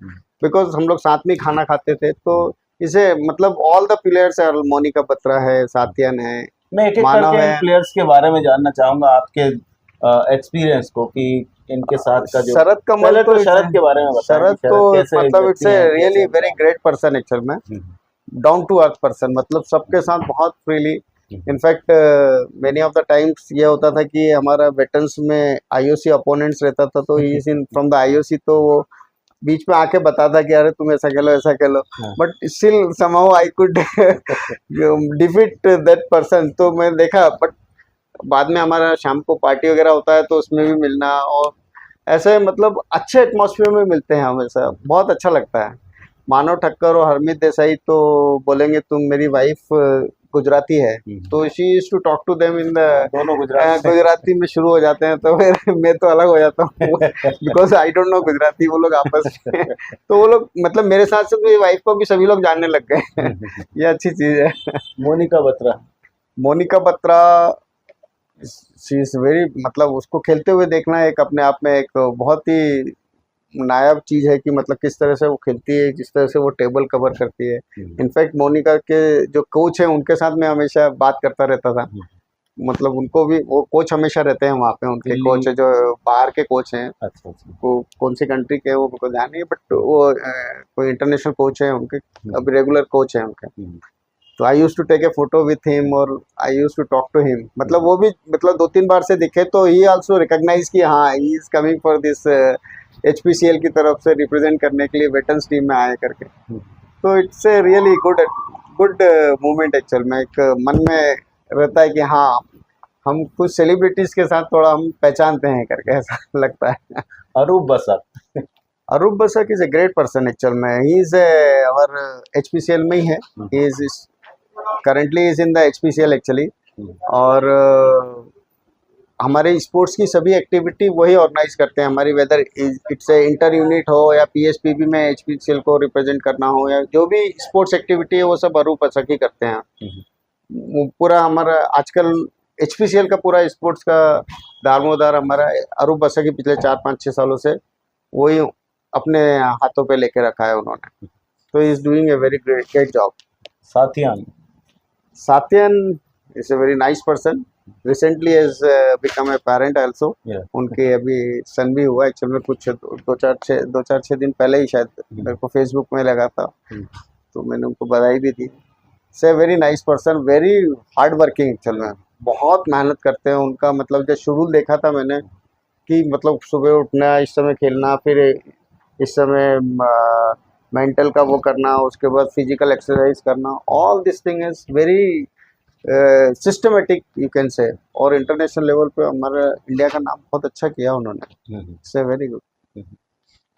बिकॉज हम लोग साथ में खाना खाते थे। तो इसे मतलब ऑल द प्लेयर्स है, मोनिका बत्रा है, साथियन है, मैं एक मानव है। प्लेयर्स के बारे में जानना चाहूंगा, आपके एक्सपीरियंस को, कि इनके साथ का जो शरद कमल, तो शरद के बारे में बताएं। शरद तो मतलब it's a really very great person actual में, डाउन टू अर्थ पर्सन, मतलब सबके साथ बहुत freely. In fact many of the times ये होता था कि हमारा वेटरन्स में आईओसी अपोनेंट्स रहता था, तो he is in from the IOC, तो वो बीच में आके बताता कि अरे तुम ऐसा खेलो ऐसा खेलो, but still somehow I could defeat that person. तो मैं देखा, बट बाद में हमारा शाम को पार्टी वगैरह होता है तो उसमें भी मिलना, और ऐसे मतलब अच्छे एटमॉस्फेयर में मिलते हैं हमेशा, बहुत अच्छा लगता है। मानव ठक्कर और हरमीत देसाई तो बोलेंगे, तुम, मेरी वाइफ गुजराती है, तो she used to talk to them in the दोनों गुजराती में शुरू हो जाते हैं, तो फिर मैं तो अलग हो जाता हूँ because I don't no Gujarati, वो लोग आपस में। तो वो लोग मतलब मेरे साथ साथ मेरी वाइफ को भी सभी लोग जानने लग गए। ये अच्छी चीज़ है। Monika Batra she is very, मतलब उसको खेलते हुए देखना एक अपने आप में एक बहुत ही नायाब चीज़ है कि मतलब किस तरह से वो खेलती है, जिस तरह से वो टेबल कवर करती है। इनफैक्ट मोनिका के जो कोच हैं उनके साथ मैं हमेशा बात करता रहता था, मतलब उनको भी, वो कोच हमेशा रहते हैं वहाँ पे, उनके कोच है जो बाहर के कोच हैं। अच्छा। वो कौन सी कंट्री के वो मुझको ध्यान नहीं है, बट वो कोई इंटरनेशनल कोच है उनके, अभी रेगुलर कोच है उनके। तो I use to take a photo with him और I use to talk to him, मतलब वो भी मतलब 2-3 बार से दिखे तो ही आल्सो रिकॉग्नाइज कि हाँ he is coming for this HPCL की तरफ से रिप्रेजेंट करने के लिए वेटरन्स टीम में आए करके। तो it's a really good movement actual में, एक मन में रहता है कि हाँ हम कुछ सेलिब्रिटीज के साथ थोड़ा हम पहचानते हैं करके, ऐसा लगता है। Arup Basak is a great person actual में, ही इज अवर HPCL में ही है, he is currently is in the HPCL actually, और हमारे स्पोर्ट्स की सभी एक्टिविटी वही ऑर्गेनाइज करते हैं हमारी, whether it's A inter unit हो या पीएसपीबी में HPCL को रिप्रेजेंट करना हो, या जो भी स्पोर्ट्स एक्टिविटी है वो सब अरूप बसक ही करते हैं। पूरा हमारा आजकल HPCL का पूरा स्पोर्ट्स का दारोमदार हमारा अरूप बसक ही पिछले 4-5-6 सालों से वही अपने हाथों पे लेके रखा है उन्होंने, तो he is doing a very great job. Sathiyan is a very nice person, recently has become a parent also. उनके अभी सन भी हुआ एक्चुअल में, कुछ 2-4-6 दिन पहले ही शायद मेरे को फेसबुक में लगा था, तो मैंने उनको बधाई भी दी। से very nice person, very hard working actual में, बहुत मेहनत करते हैं। उनका मतलब जब शेड्यूल देखा था मैंने कि मतलब सुबह उठना, इस समय खेलना, फिर इस समय मेंटल का वो करना, उसके बाद फिजिकल एक्सरसाइज करना, all this thing is very systematic you can say, और इंटरनेशनल लेवल पे हमारा इंडिया का नाम बहुत अच्छा किया उन्होंने, से वेरी गुड।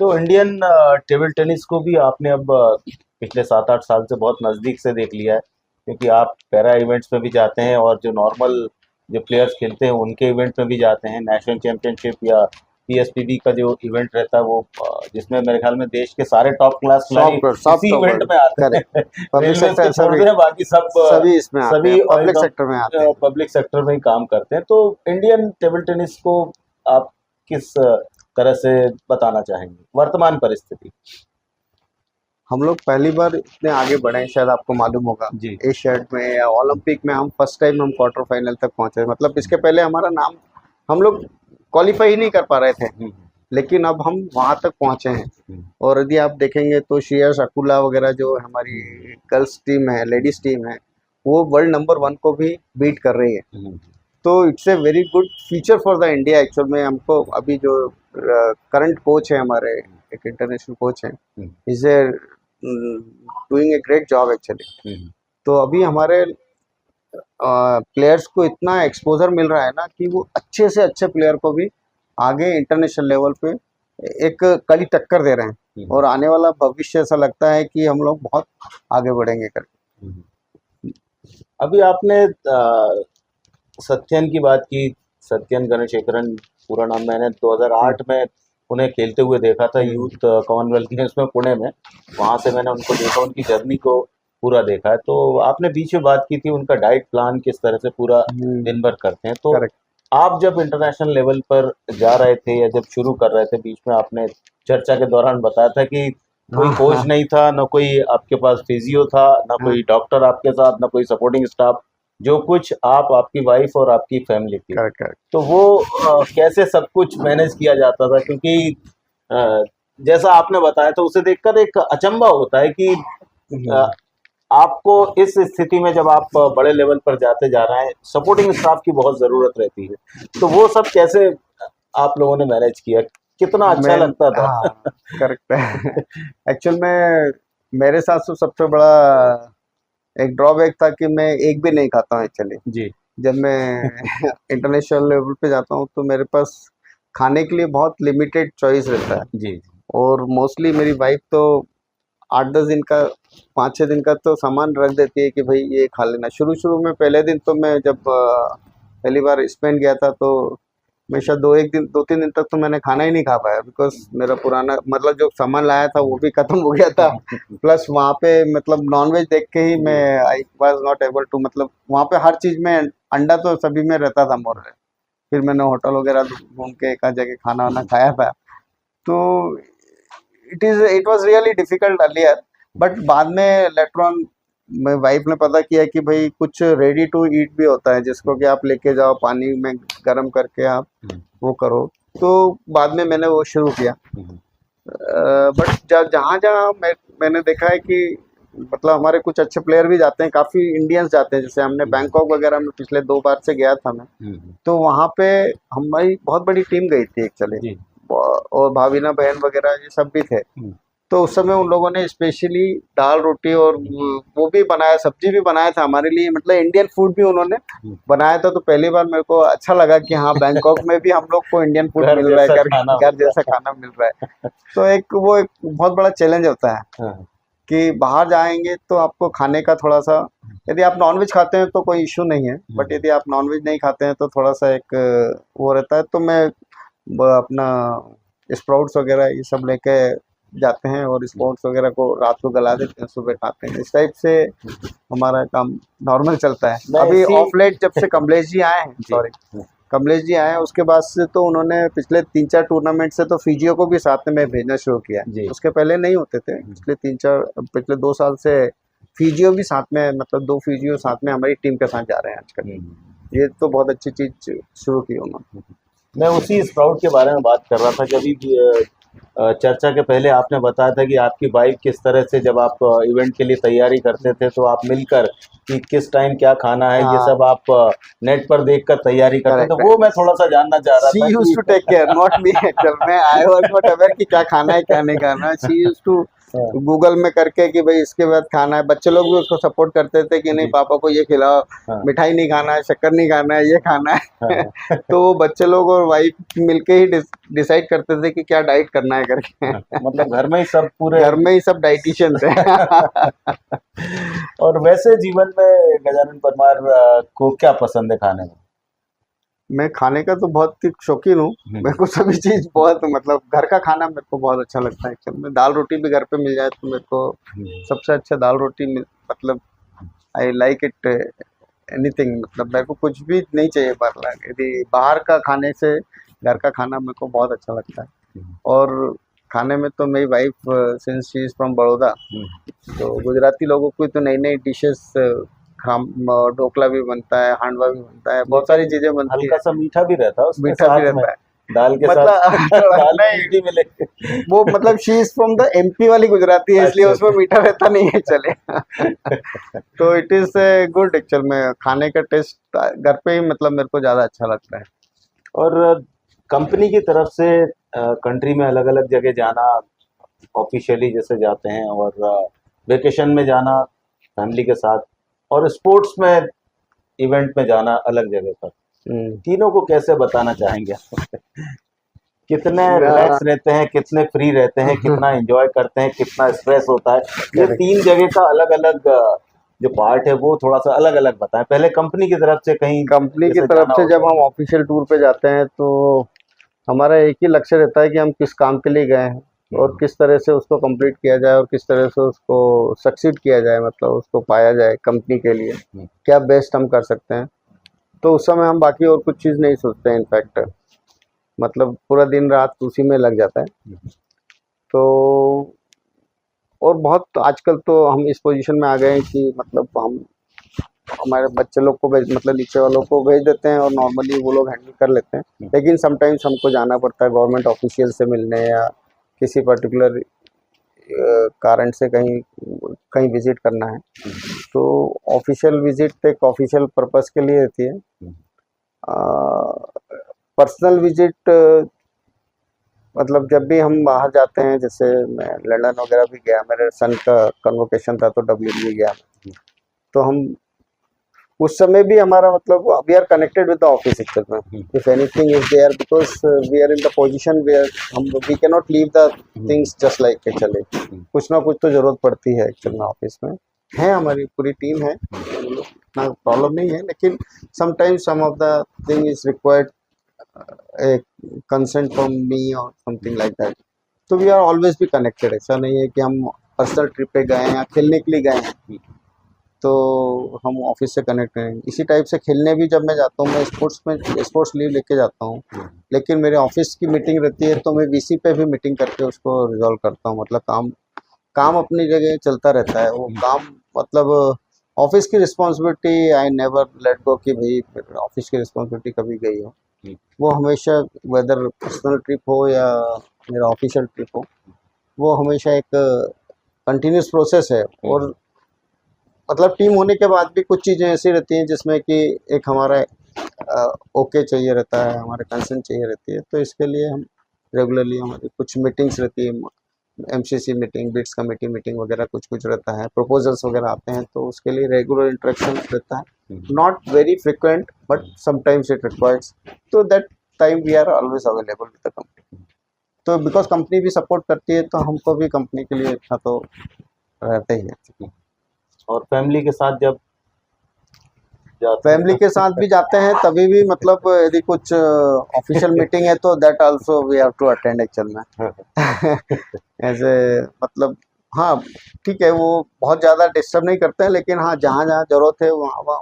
तो इंडियन टेबल टेनिस को भी आपने अब पिछले 7-8 साल से बहुत नज़दीक से देख लिया है, क्योंकि आप पैरा इवेंट्स में भी जाते हैं और जो नॉर्मल जो प्लेयर्स खेलते हैं उनके इवेंट में भी जाते हैं, नेशनल चैंपियनशिप या पीएसपीबी का जो इवेंट रहता है वो, जिसमें मेरे ख्याल में देश के सारे टॉप क्लास इसी इवेंट में आते हैं। पब्लिक सेक्टर बाकी सभी इसमें सभी पब्लिक सेक्टर में आते हैं, पब्लिक सेक्टर में ही काम करते हैं। तो इंडियन टेबल टेनिस को आप किस तरह से बताना चाहेंगे वर्तमान परिस्थिति? हम लोग पहली बार इतने आगे बढ़े हैं, शायद आपको मालूम होगा। जी। एशियाड में या ओलंपिक में हम फर्स्ट टाइम हम क्वार्टर फाइनल तक पहुंचे। मतलब इसके पहले हमारा नाम, हम लोग क्वालिफाई ही नहीं कर पा रहे थे, लेकिन अब हम वहां तक पहुंचे हैं। और यदि आप देखेंगे तो श्रेयस अकुला वगैरह जो हमारी गर्ल्स टीम है, लेडीज टीम है, वो वर्ल्ड नंबर 1 को भी बीट कर रही है। तो it's a very good future for the India. Actual में हमको अभी जो करंट कोच है हमारे, एक इंटरनेशनल कोच है, is a doing a great job actually. तो अभी हमारे प्लेयर्स को इतना एक्सपोजर मिल रहा है ना कि वो अच्छे से अच्छे प्लेयर को भी आगे इंटरनेशनल लेवल पे एक कड़ी टक्कर दे रहे हैं। और आने वाला भविष्य ऐसा लगता है कि हम लोग बहुत आगे बढ़ेंगे करके। अभी आपने सत्यन की बात की, सत्यन गणेशेखरन पूरा नाम। मैंने 2008 में उन्हें खेलते हुए देखा था यूथ कॉमनवेल्थ गेम्स में पुणे में, वहाँ से मैंने उनको देखा, उनकी जर्नी को पूरा देखा है। तो आपने बीच में बात की थी उनका डाइट प्लान किस तरह से पूरा दिन भर करते हैं। तो आप जब इंटरनेशनल लेवल पर जा रहे थे या जब शुरू कर रहे थे, बीच में आपने चर्चा के दौरान बताया था कि कोई कोच नहीं था, ना कोई आपके पास फिजियो था, ना कोई डॉक्टर आपके साथ, ना कोई सपोर्टिंग स्टाफ, जो कुछ आप, आपकी वाइफ और आपकी फैमिली थी। तो वो कैसे सब कुछ मैनेज किया जाता था? क्योंकि जैसा आपने बताया था उसे देखकर एक अचंभा होता है कि आपको इस स्थिति में जब आप बड़े लेवल पर जाते जा रहे हैं, सपोर्टिंग स्टाफ की बहुत ज़रूरत रहती है। तो वो सब कैसे आप लोगों ने मैनेज किया? कितना अच्छा लगता था? हाँ, करेक्ट है। एक्चुअल में मेरे साथ तो सबसे बड़ा एक ड्रॉबैक था कि मैं एक भी नहीं खाता हूँ एक्चुअली। जी। जब मैं इंटरनेशनल लेवल पे जाता हूँ तो मेरे पास खाने के लिए बहुत लिमिटेड चॉइस रहता है। जी। और मोस्टली मेरी वाइफ तो 8-10 दिन का, 5-6 दिन का तो सामान रख देती है कि भाई ये खा लेना। शुरू में पहले दिन तो मैं जब पहली बार स्पेन गया था तो मैं शायद 2-3 दिन तक तो मैंने खाना ही नहीं खा पाया, बिकॉज मेरा पुराना मतलब जो सामान लाया था वो भी खत्म हो गया था। प्लस वहाँ पे मतलब नॉनवेज देख के ही मैं I was not able to, मतलब वहाँ पे हर चीज़ में अंडा तो सभी में रहता था मोर। फिर मैंने होटल वगैरह घूम के एक आध जगह खाना वाना खाया था। तो it was really difficult earlier, but बाद में लेटर ऑन मैं वाइफ ने पता किया कि भाई कुछ रेडी टू ईट भी होता है जिसको कि आप लेके जाओ, पानी में गर्म करके आप वो करो। तो बाद में मैंने वो शुरू किया। बट जहाँ मैंने देखा है कि मतलब हमारे कुछ अच्छे प्लेयर भी जाते हैं, काफ़ी इंडियंस जाते हैं। जैसे हमने बैंकॉक वगैरह में पिछले 2 बार से गया था मैं, तो वहाँ पे हमारी बहुत बड़ी टीम गई थी एक्चुअली, और भाविना बहन वगैरह ये सब भी थे। तो उस समय उन लोगों ने स्पेशली दाल रोटी और वो भी बनाया, सब्जी भी बनाया था हमारे लिए, मतलब इंडियन फूड भी उन्होंने बनाया था। तो पहली बार मेरे को अच्छा लगा कि हाँ, बैंकॉक में भी हम लोग को इंडियन फूड मिल रहा है, घर जैसा खाना मिल रहा है। तो एक बहुत बड़ा चैलेंज होता है कि बाहर जाएंगे तो आपको खाने का थोड़ा सा, यदि आप नॉनवेज खाते हैं तो कोई इशू नहीं है, बट यदि आप नॉनवेज नहीं खाते हैं तो थोड़ा सा एक वो रहता है। तो मैं अपना स्प्राउट्स वगैरह ये सब लेके जाते हैं और स्प्राउट्स वगैरह को रात को गला देते हैं, सुबह खाते हैं। इस टाइप से हमारा काम नॉर्मल चलता है। अभी ऑफ लेट जब से कमलेश जी आए हैं, कमलेश जी आए हैं, उसके बाद से तो उन्होंने पिछले 3-4 टूर्नामेंट से तो फिजियो को भी साथ में भेजना शुरू किया। उसके पहले नहीं होते थे। पिछले 2 साल से फिजियो भी साथ में, मतलब 2 फिजियो साथ में हमारी टीम के साथ जा रहे हैं आजकल। ये तो बहुत अच्छी चीज़ शुरू की उन्होंने। मैं उसी स्प्राउट के बारे में बात कर रहा था कि अभी चर्चा के पहले आपने बताया था कि आपकी वाइफ किस तरह से जब आप इवेंट के लिए तैयारी करते थे तो आप मिलकर कि किस टाइम क्या खाना है, ये सब आप नेट पर देखकर तैयारी करते थे। वो मैं थोड़ा सा जानना चाह रहा था। She used to take care, not me actually। मैं I was not aware कि क्या खाना है क्या नहीं खाना। She used to गूगल में करके कि भाई इसके बाद खाना है। बच्चे लोग भी उसको सपोर्ट करते थे कि नहीं पापा को ये खिलाओ, मिठाई नहीं खाना है, शक्कर नहीं खाना है, ये खाना है। तो वो बच्चे लोग और वाइफ मिलके ही डिसाइड करते थे कि क्या डाइट करना है करके। मतलब घर में ही सब, पूरे घर में ही सब डाइटिशियन थे। और वैसे जीवन में गजानन परमार को क्या पसंद है खाने में? मैं खाने का तो बहुत ही शौकीन हूँ। मेरे को सभी चीज़ बहुत, मतलब घर का खाना मेरे को बहुत अच्छा लगता है। एक्चुअली में दाल रोटी भी घर पे मिल जाए तो मेरे को सबसे अच्छा दाल रोटी मतलब आई लाइक इट एनीथिंग। मतलब मेरे को कुछ भी नहीं चाहिए बाहर, यदि बाहर का खाने से घर का खाना मेरे को बहुत अच्छा लगता है। और खाने में तो मेरी wife since she is from Baroda, तो गुजराती लोगों की तो नई नई डिशेस, खाम ढोकला भी बनता है, हांडवा भी बनता है, बहुत सारी चीज़ें बनती हल्का है। सा मीठा भी रहता है उसमें मीठा भी साथ में, रहता है, दाल के मतलब साथ दाल नहीं, मीठी मिले। वो मतलब she is from the MP वाली गुजराती है, इसलिए अच्छा, उसमें अच्छा। मीठा रहता नहीं है, चले। तो इट इज़ गुड एक्चुअल में, खाने का टेस्ट घर पे ही मतलब मेरे को ज़्यादा अच्छा लगता है। और कंपनी की तरफ से कंट्री में अलग अलग जगह जाना, ऑफिशियली जैसे जाते हैं, और वेकेशन में जाना फैमिली के साथ, और स्पोर्ट्स में इवेंट में जाना अलग जगह पर, तीनों को कैसे बताना चाहेंगे? कितने रिलैक्स रहते हैं, कितने फ्री रहते हैं, कितना एंजॉय करते हैं, कितना स्ट्रेस होता है, ये Correct. 3 जगह का अलग अलग जो पार्ट है वो थोड़ा सा अलग अलग बताएं। पहले कंपनी की तरफ से कहीं कंपनी की जैसे तरफ जाना से हो जब तो। हम ऑफिशियल टूर पे जाते हैं तो हमारा एक ही लक्ष्य रहता है कि हम किस काम के लिए गए हैं और किस तरह से उसको कंप्लीट किया जाए और किस तरह से उसको सक्सीड किया जाए, मतलब उसको पाया जाए कंपनी के लिए क्या बेस्ट हम कर सकते हैं। तो उस समय हम बाकी और कुछ चीज़ नहीं सोचते हैं, इनफैक्ट मतलब पूरा दिन रात उसी में लग जाता है। तो और बहुत आजकल तो हम इस पोजीशन में आ गए हैं कि मतलब हम हमारे बच्चे लोग को भेज, मतलब नीचे वालों को भेज देते हैं और नॉर्मली वो लोग हैंडल कर लेते हैं, लेकिन समटाइम्स हमको जाना पड़ता है गवर्नमेंट ऑफिशियल से मिलने या किसी पर्टिकुलर कारण से कहीं कहीं विजिट करना है। तो ऑफिशियल विजिट एक ऑफिशियल पर्पस के लिए रहती है। पर्सनल विजिट मतलब जब भी हम बाहर जाते हैं, जैसे मैं लंदन वगैरह भी गया, मेरे सन का कन्वोकेशन था तो WNB गया, तो हम उस समय भी हमारा मतलब we are connected with the office actual में। If anything is there, because we are in the position where हम we can not leave the things just like के चले, कुछ ना कुछ तो जरूरत पड़ती है एक्चुअल में ऑफिस में। है हमारी पूरी टीम है, इतना प्रॉब्लम नहीं है, लेकिन sometimes some of the thing is required a consent from me और समथिंग लाइक दैट। तो वी आर ऑलवेज भी कनेक्टेड, ऐसा नहीं है कि हम पर्सनल ट्रिप पे गए हैं या खेलने के लिए गए हैं तो हम ऑफिस से कनेक्ट हैं। इसी टाइप से खेलने भी जब मैं जाता हूँ, मैं स्पोर्ट्स लीव लेके जाता हूँ, लेकिन मेरे ऑफिस की मीटिंग रहती है तो मैं VC पे भी मीटिंग करके उसको रिजॉल्व करता हूँ। मतलब काम अपनी जगह चलता रहता है, वो काम मतलब ऑफिस की responsibility I never let go कि भाई ऑफिस की रिस्पॉन्सिबिलिटी कभी गई हो, वो हमेशा वेदर पर्सनल ट्रिप हो या मेरा ऑफिशियल ट्रिप हो, वो हमेशा एक कंटिन्यूस प्रोसेस है। और मतलब टीम होने के बाद भी कुछ चीज़ें ऐसी रहती हैं जिसमें कि एक हमारा ओके चाहिए रहता है, हमारे कंसेंट चाहिए रहती है, तो इसके लिए हम रेगुलरली हमारी कुछ मीटिंग्स रहती है, MCC meeting, bits committee meeting वगैरह कुछ कुछ रहता है, प्रपोजल्स वगैरह आते हैं, तो उसके लिए रेगुलर इंटरेक्शन रहता है, not very frequent but sometimes it requires, तो that time we are always available with the company. तो बिकॉज कंपनी भी सपोर्ट करती है तो हमको भी कंपनी के लिए अच्छा तो रहता ही है। और फैमिली के साथ जब जाते फैमिली के साथ भी जाते हैं तभी भी मतलब यदि कुछ ऑफिशियल मीटिंग है तो that also we have to attend actual में। ऐसे मतलब हाँ ठीक है, वो बहुत ज़्यादा डिस्टर्ब नहीं करते हैं, लेकिन हाँ जहाँ जहाँ जरूरत है वहाँ वहाँ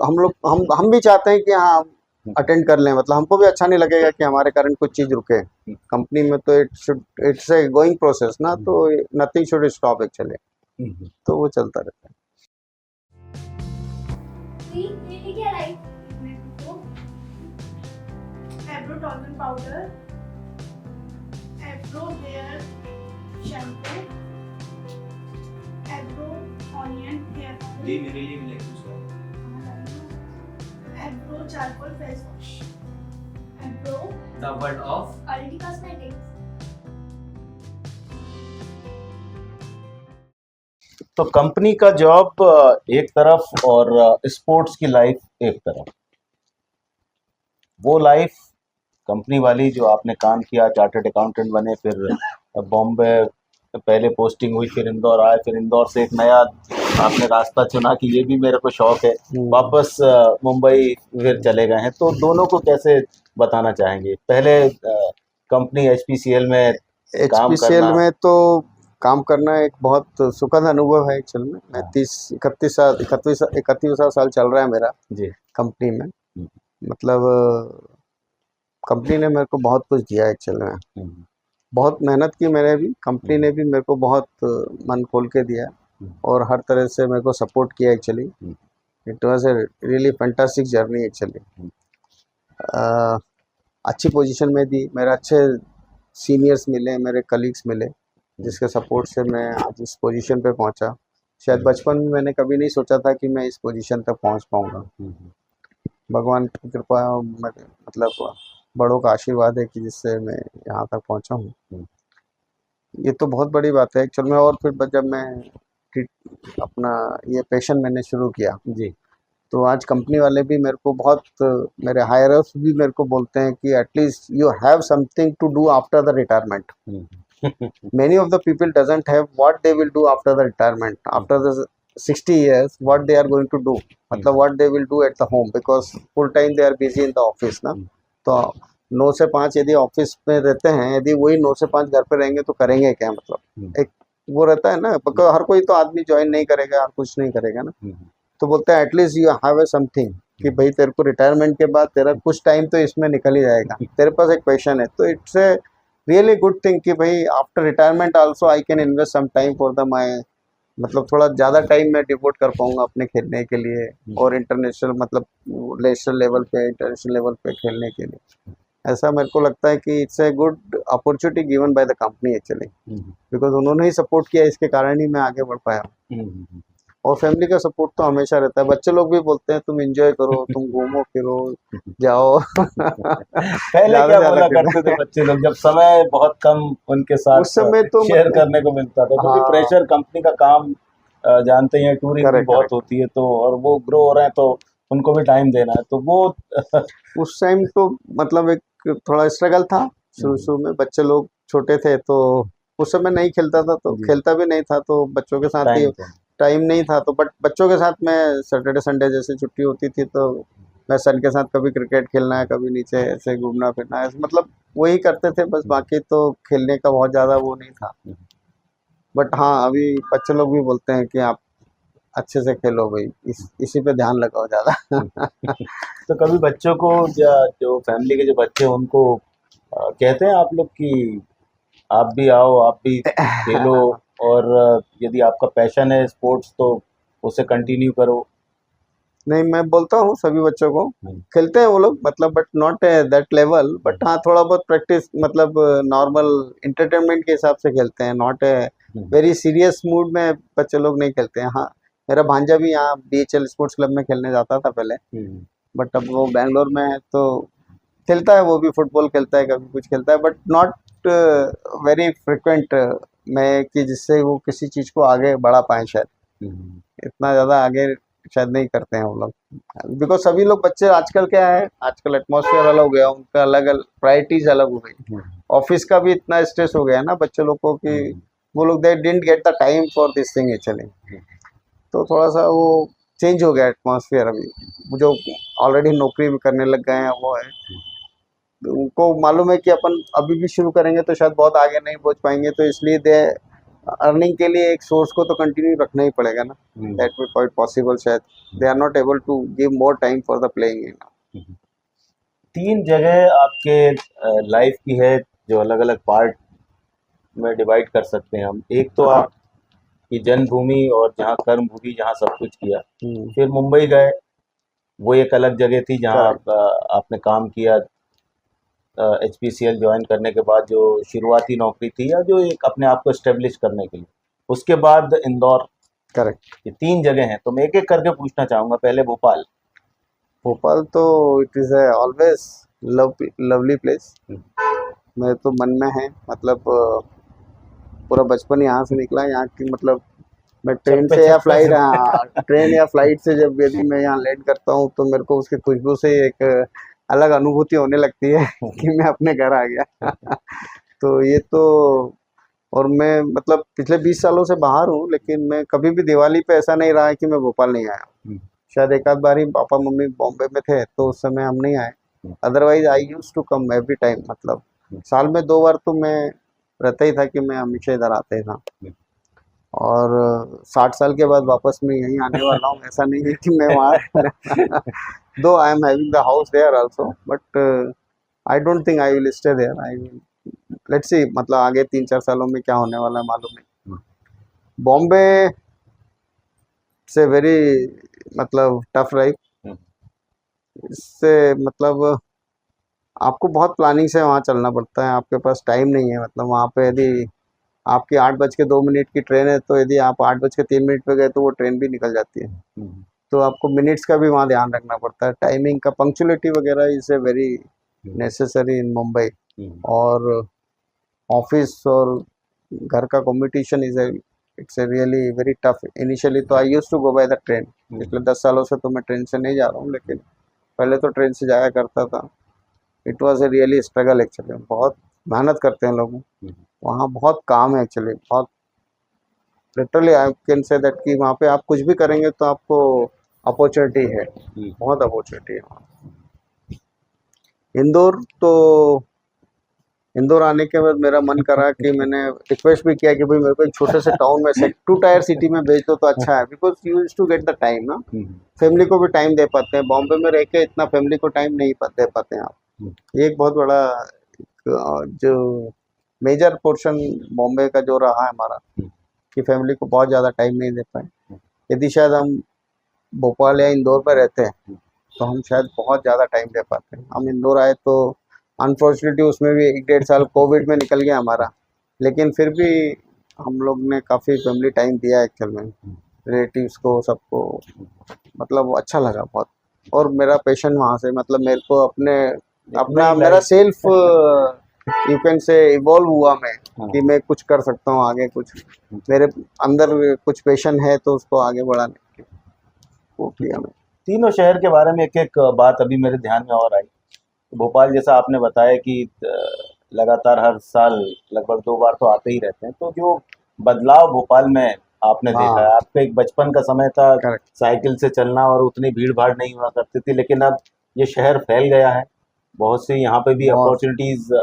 वो लोग हम भी चाहते हैं कि हाँ अटेंड कर लें, मतलब हमको भी अच्छा नहीं लगेगा कि हमारे कारण कुछ चीज़ रुके कंपनी में, तो इट्स ए गोइंग प्रोसेस ना, तो नथिंग शुड स्टॉप एक्चुअली, तो वो चलता रहता है। ये क्या लाई? Abro tonic powder, Abro hair shampoo, Abro onion hair oil, जी मेरे लिए भी लेके उसको। Abro charcoal face wash, Abro the world of alti cosmetics. तो कंपनी का जॉब एक तरफ और स्पोर्ट्स की लाइफ एक तरफ, वो लाइफ कंपनी वाली जो आपने काम किया, चार्टर्ड अकाउंटेंट बने, फिर बॉम्बे पहले पोस्टिंग हुई, फिर इंदौर आए, फिर इंदौर से एक नया आपने रास्ता चुना कि ये भी मेरे को शौक है, वापस मुंबई फिर चले गए हैं, तो दोनों को कैसे बताना चाहेंगे? पहले कंपनी HPCL में काम HPCL करना, में तो काम करना एक बहुत सुखद अनुभव है एक्चुअल में। मैं 31वां साल चल रहा है मेरा जी कंपनी में। मतलब कंपनी ने मेरे को बहुत कुछ दिया एक्चुअल में, हम्म, बहुत मेहनत की मैंने भी, कंपनी ने भी मेरे को बहुत मन खोल के दिया और हर तरह से मेरे को सपोर्ट किया actually. It was a really fantastic journey actually. अच्छी पोजीशन में दी, मेरे अच्छे सीनियर्स मिले, मेरे कलीग्स मिले, जिसके सपोर्ट से मैं आज इस पोजीशन पे पहुंचा। शायद बचपन में मैंने कभी नहीं सोचा था कि मैं इस पोजीशन तक पहुंच पाऊंगा। भगवान की कृपा मतलब बड़ों का आशीर्वाद है कि जिससे मैं यहाँ तक पहुंचा हूँ। ये तो बहुत बड़ी बात है एक्चुअल में। और फिर जब मैं अपना ये पैशन मैंने शुरू किया, जी तो आज कंपनी वाले भी मेरे को बहुत, मेरे हायर अप्स भी मेरे को बोलते हैं कि at least you have something to do after the retirement. Many of the people doesn't have what they will do after the retirement, after the 60 years, what they are going to do, मतलब what they will do at the home, because full time they are busy in the office ना। तो 9 से 5 यदि office में रहते हैं, यदि वही 9 से 5 घर पे रहेंगे तो करेंगे क्या, मतलब एक वो रहता है ना, because हर कोई तो आदमी ज्वाइन नहीं करेगा, हर कुछ नहीं करेगा ना। तो बोलते हैं at least you have a something, कि भाई तेरे को रिटायरमेंट के बाद तेरा कुछ टाइम तो इसमें निकल ही जाएगा, तेरे पास एक पैशन है। तो it's a really good thing कि भाई after retirement also I can invest some time for the my, मतलब थोड़ा ज़्यादा टाइम मैं डिवोट कर पाऊंगा अपने खेलने के लिए और इंटरनेशनल, मतलब नेशनल लेवल पे, इंटरनेशनल लेवल पे खेलने के लिए। ऐसा मेरे को लगता है कि it's a good opportunity given by the company actually, because उन्होंने ही सपोर्ट किया, इसके कारण ही मैं आगे बढ़ पाया। और फैमिली का सपोर्ट तो हमेशा रहता है। बच्चे लोग भी बोलते हैं तुम एंजॉय करो, तुम घूमो फिरो, जाओ। पहले ज़्यादा क्या ज़्यादा बोला करना। करते थे बच्चे लोग जब समय बहुत कम उनके साथ उस समय तो शेयर मतलब, करने को मिलता था, क्योंकि हाँ, प्रेशर कंपनी का काम जानते हैं, टूरिंग भी करेक्ट बहुत करेक्ट। होती है, तो और वो ग्रो हो रहे हैं तो उनको भी टाइम देना है, तो वो उस टाइम तो मतलब एक थोड़ा स्ट्रगल था शुरू शुरू में, बच्चे लोग छोटे थे तो उस समय नहीं खेलता था, तो जी। खेलता भी नहीं था, तो बच्चों के साथ ही टाइम तो टाइम नहीं था। तो बट बच्चों के साथ मैं सैटरडे संडे जैसे छुट्टी होती थी तो मैं सन के साथ कभी क्रिकेट खेलना है, कभी नीचे ऐसे घूमना फिरना है, मतलब वही करते थे बस। बाकी तो खेलने का बहुत ज़्यादा वो नहीं था। बट हाँ, अभी बच्चे लोग भी बोलते हैं कि आप अच्छे से खेलो भाई, इसी पे ध्यान लगाओ ज़्यादा। तो कभी बच्चों को या जो फैमिली के जो बच्चे हैं, उनको कहते हैं आप लोग कि आप भी आओ, आप भी खेलो, और यदि आपका पैशन है स्पोर्ट्स तो उसे कंटिन्यू करो? नहीं, मैं बोलता हूँ सभी बच्चों को, खेलते हैं वो लोग, मतलब but not that level, but हाँ थोड़ा बहुत प्रैक्टिस, मतलब नॉर्मल इंटरटेनमेंट के हिसाब से खेलते हैं, नॉट वेरी सीरियस मूड में बच्चे लोग नहीं खेलते हैं। हाँ, मेरा भांजा भी यहाँ BHL स्पोर्ट्स क्लब में खेलने जाता था पहले, बट अब वो बैंगलोर में है तो खेलता है, वो भी फुटबॉल खेलता है, कभी कुछ खेलता है, बट नॉट वेरी फ्रिक्वेंट में, कि जिससे वो किसी चीज़ को आगे बढ़ा पाए। शायद इतना ज़्यादा आगे शायद नहीं करते हैं वो लोग, बिकॉज सभी लोग बच्चे आजकल क्या है, आजकल एटमॉस्फेयर अलग हो गया, उनका अलग अलग प्रायोरिटीज अलग हो गई, ऑफिस का भी इतना स्ट्रेस हो गया है ना बच्चे लोग को कि वो लोग they didn't get the time for this thing actually. तो थोड़ा सा वो चेंज हो गया एटमॉस्फेयर। अभी जो ऑलरेडी नौकरी भी करने लग गए हैं वो है, उनको मालूम है कि अपन अभी भी शुरू करेंगे तो शायद बहुत आगे नहीं पहुंच पाएंगे, तो इसलिए दे अर्निंग के लिए एक सोर्स को तो कंटिन्यू रखना ही पड़ेगा ना। दैट विल क्वाइट पॉसिबल, शायद they are not able to give more time for the playing. 3 जगह आपके लाइफ की है जो अलग अलग पार्ट में डिवाइड कर सकते हैं हम। एक तो आपकी जन्मभूमि और जहाँ कर्मभूमि, जहाँ सब कुछ किया। फिर मुंबई गए, वो एक अलग जगह थी जहाँ आपने काम किया। HPCL ज्वाइन करने के बाद जो शुरुआती नौकरी थी, या जो एक अपने आप को एस्टेब्लिश करने के लिए, उसके बाद इंदौर। करेक्ट। ये 3 जगह हैं, तो मैं एक एक करके पूछना चाहूँगा। पहले भोपाल। भोपाल तो it is always lovely place, मेरे तो मन में है, मतलब पूरा बचपन यहाँ से निकला। यहाँ की मतलब मैं ट्रेन से या फ्लाइट, हाँ ट्रेन या फ्लाइट से जब यदि मैं यहाँ लैंड करता हूँ तो मेरे को उसकी खुशबू से एक अलग अनुभूति होने लगती है कि मैं अपने घर आ गया। तो ये तो, और मैं मतलब पिछले 20 सालों से बाहर हूँ, लेकिन मैं कभी भी दिवाली पे ऐसा नहीं रहा है कि मैं भोपाल नहीं आया। शायद एक आध बार ही पापा मम्मी बॉम्बे में थे तो उस समय हम नहीं आए, otherwise I used to come every time. मतलब साल में 2 बार तो मैं रहता ही था कि मैं हमेशा इधर आते था। और 60 साल के बाद वापस मैं यहीं आने वाला हूँ, ऐसा नहीं है कि मैं वहाँ दो I am having the house there also, but I don't think I will stay there, I will, let's see, मतलब आगे 3-4 सालों में क्या होने वाला है मालूम नहीं। बॉम्बे से वेरी मतलब टफ रही, इससे मतलब आपको बहुत प्लानिंग से वहाँ चलना पड़ता है, आपके पास टाइम नहीं है। मतलब वहाँ पे यदि आपकी 8:02 की ट्रेन है, तो यदि आप 8:03 पे गए तो वो ट्रेन भी निकल जाती है। तो आपको मिनट्स का भी वहाँ ध्यान रखना पड़ता है, टाइमिंग का, पंक्चुअलिटी वगैरह is a very necessary in Mumbai. और ऑफिस और घर का competition is a, it's a really very tough. Initially तो I used to go by the train, पिछले 10 सालों से तो मैं ट्रेन से नहीं जा रहा हूँ, लेकिन पहले तो ट्रेन से जाया करता था। It was a really struggle actually, बहुत मेहनत करते हैं लोग वहाँ, बहुत काम है एक्चुअली, बहुत literally I can say that कि वहाँ पे आप कुछ भी करेंगे तो आपको अपॉर्चुनिटी है, बहुत अपॉर्चुनिटी है वहाँ। इंदौर आने के बाद मेरा मन करा कि मैंने रिक्वेस्ट भी किया कि भाई मेरे को एक छोटे से टाउन में से 2 टायर सिटी में भेज दो तो अच्छा है, because you used to get the time ना, फैमिली को भी टाइम दे पाते हैं। बॉम्बे में रह के इतना फैमिली को टाइम नहीं दे पाते हैं आप। ये एक बहुत बड़ा जो मेजर पोर्शन बॉम्बे का जो रहा है हमारा, कि फैमिली को बहुत ज़्यादा टाइम नहीं दे पाए। यदि शायद हम भोपाल या इंदौर पर रहते हैं तो हम शायद बहुत ज़्यादा टाइम दे पाते हैं। हम इंदौर आए तो अनफॉर्चुनेटली उसमें भी 1-1.5 साल कोविड में निकल गया हमारा, लेकिन फिर भी हम लोग ने काफ़ी फैमिली टाइम दिया एक्चुअल में, रिलेटिव्स को, सबको, मतलब अच्छा लगा बहुत। और मेरा पैशन वहाँ से, मतलब मेरे को अपना मेरा self you can say evolve हुआ मैं, कि मैं कुछ कर सकता हूँ आगे, कुछ मेरे अंदर कुछ पैशन है तो उसको आगे बढ़ाने की वो किया मैं। तीनों शहर के बारे में एक एक बात अभी मेरे ध्यान में और आई। भोपाल जैसा आपने बताया कि लगातार हर साल लगभग 2 बार तो आते ही रहते हैं, तो जो बदलाव भोपाल में आपने देखा है, आपका एक बचपन का समय था, Correct. साइकिल से चलना और उतनी भीड़ भाड़ नहीं हुआ करती थी, लेकिन अब ये शहर फैल गया है, बहुत सी यहाँ पे भी बहुत अपॉर्चुनिटीज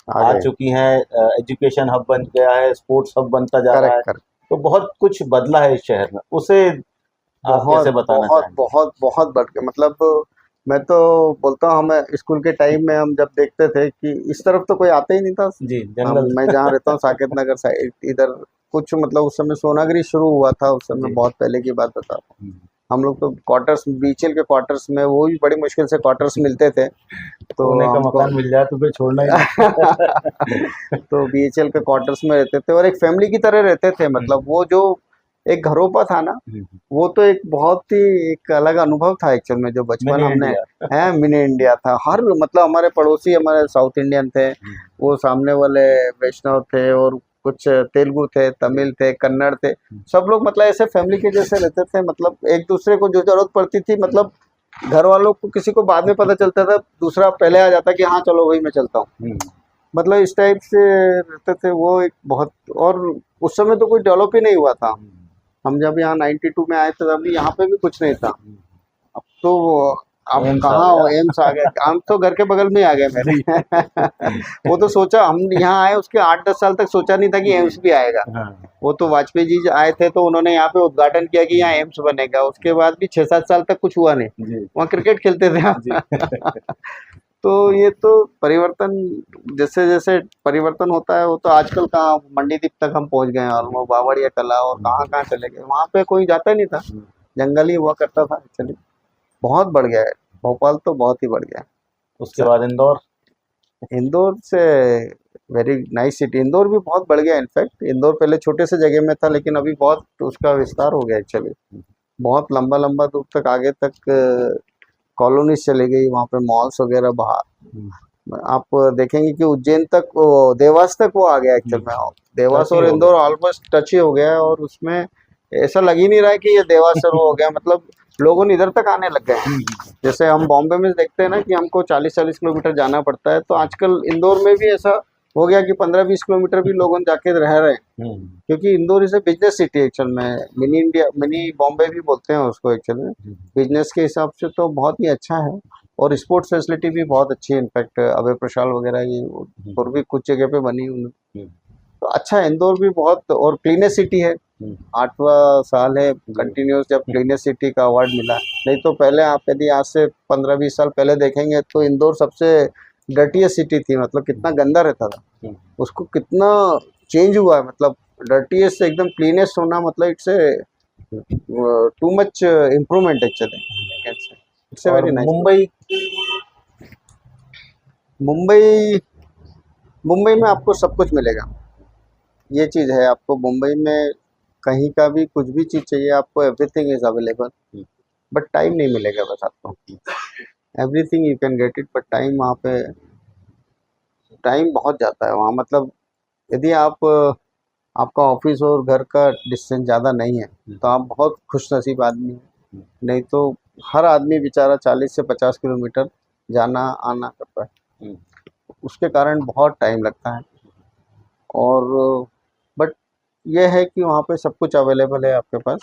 आ आगे। चुकी हैं, एजुकेशन हब बन गया है, स्पोर्ट्स हब बनता जा रहा है, करेक्ट करेक्ट, तो बहुत कुछ बदला है इस शहर में। उसे आप बहुत कैसे बताना बहुत चाहेंगे? बहुत बहुत बढ़ के, मतलब मैं तो बोलता हूँ, हमें स्कूल के टाइम में हम जब देखते थे कि इस तरफ तो कोई आता ही नहीं था। जी, जंगल। मैं जहाँ रहता हूँ साकेत नगर साइड, इधर कुछ मतलब उस समय सोनागिरी शुरू हुआ था, उस समय जी। बहुत पहले की बात बता रहा हूँ। हम लोग तो क्वार्टर्स, बीएचएल के क्वार्टर्स में, वो भी बड़ी मुश्किल से क्वार्टर्स मिलते थे, तो सोने का हमको मकान मिल जाए तो फिर छोड़ना ही नहीं। तो बीएचएल के क्वार्टर्स में रहते थे और एक फैमिली की तरह रहते थे। मतलब वो जो एक घरोपा था ना, वो तो एक बहुत ही एक अलग अनुभव था एक्चुअल में, जो बचपन मिनी हमने इंडिया। है, मिनी इंडिया था। हर मतलब हमारे पड़ोसी हमारे साउथ इंडियन थे, वो सामने वाले वैष्णव थे, और कुछ तेलुगु थे, तमिल थे, कन्नड़ थे, सब लोग मतलब ऐसे फैमिली के जैसे रहते थे। मतलब एक दूसरे को जो जरूरत पड़ती थी, मतलब घर वालों को किसी को बाद में पता चलता था, दूसरा पहले आ जाता कि हाँ चलो भाई मैं चलता हूँ, मतलब इस टाइप से रहते थे वो एक बहुत। और उस समय तो कोई डेवलप ही नहीं हुआ था। हम जब यहाँ 92 में आए थे तभी यहाँ पे भी कुछ नहीं था। अब तो अब एम्स आ कहाँ गया। एम्स आ गए, हम तो घर के बगल में ही आ गए मेरे। वो तो सोचा, हम यहाँ आए उसके 8-10 साल तक सोचा नहीं था कि एम्स भी आएगा। हाँ, वो तो वाजपेयी जी आए थे तो उन्होंने यहाँ पे उद्घाटन किया कि यहाँ एम्स बनेगा, उसके बाद भी 6-7 साल तक कुछ हुआ नहीं, जी, वहाँ क्रिकेट खेलते थे जी। हम। तो ये तो परिवर्तन, जैसे जैसे परिवर्तन होता है, वो तो आजकल कहाँ मंडी द्वीप तक हम पहुंच गए हैं, और वो बावड़िया कला और कहाँ कहाँ चले गए, वहाँ पे कोई जाता ही नहीं था, जंगल ही हुआ करता था एक्चुअली। बहुत बढ़ गया है भोपाल, तो बहुत ही बढ़ गया है। उसके बाद इंदौर। इंदौर से वेरी नाइस सिटी, इंदौर भी बहुत बढ़ गया। इनफैक्ट इंदौर पहले छोटे से जगह में था, लेकिन अभी बहुत उसका विस्तार हो गया एक्चुअली, बहुत लंबा लंबा दूर तक, आगे तक कॉलोनीज चली गई, वहाँ पे मॉल्स वगैरह बाहर। आप देखेंगे कि उज्जैन तक, वो देवास तक वो आ गया एक्चुअल में। देवास टच ही और हो इंदौर गया। ऑलमोस्ट टच ही हो गया है, और उसमें ऐसा लग ही नहीं रहा है कि ये देवास शुरू हो गया। मतलब लोगों ने इधर तक आने लग गए हैं। जैसे हम बॉम्बे में देखते हैं ना कि हमको 40-40 किलोमीटर जाना पड़ता है, तो आजकल इंदौर में भी ऐसा हो गया कि 15-20 किलोमीटर भी लोगों जाके रह रहे हैं, क्योंकि Indore is a business city actual में। मिनी इंडिया, मिनी बॉम्बे भी बोलते हैं उसको एक्चुअल में। बिजनेस के हिसाब से तो बहुत ही अच्छा है, और स्पोर्ट्स फैसिलिटी भी बहुत अच्छी है। इनफैक्ट अभय प्रशाल वगैरह ये और भी कुछ जगह पे बनी हुई, तो अच्छा है इंदौर भी बहुत। और क्लीनेस्ट सिटी है, 8वां साल है कंटिन्यूस जब क्लीनेस्ट सिटी का अवार्ड मिला। नहीं तो पहले आप यदि आज से 15-20 साल पहले देखेंगे तो इंदौर सबसे डर्टीएस्ट सिटी थी, मतलब कितना गंदा रहता था, उसको कितना चेंज हुआ है, मतलब डर्टीएस्ट से एकदम क्लीनेस्ट होना, मतलब it's a too much improvement actually, it's a और वेरी नाइस। मुंबई, मुंबई मुंबई में आपको सब कुछ मिलेगा, ये चीज़ है, आपको मुंबई में कहीं का भी कुछ भी चीज़ चाहिए आपको, everything is available, but time नहीं मिलेगा बस आपको। Everything you can get it, but time वहाँ पे, टाइम बहुत जाता है वहाँ, मतलब यदि आप आपका ऑफिस और घर का डिस्टेंस ज़्यादा नहीं है तो आप बहुत खुशनसीब आदमी हैं, नहीं तो हर आदमी बेचारा 40 से 50 किलोमीटर जाना आना करता है, उसके कारण बहुत टाइम लगता है। और बट ये है कि वहाँ पे सब कुछ अवेलेबल है आपके पास,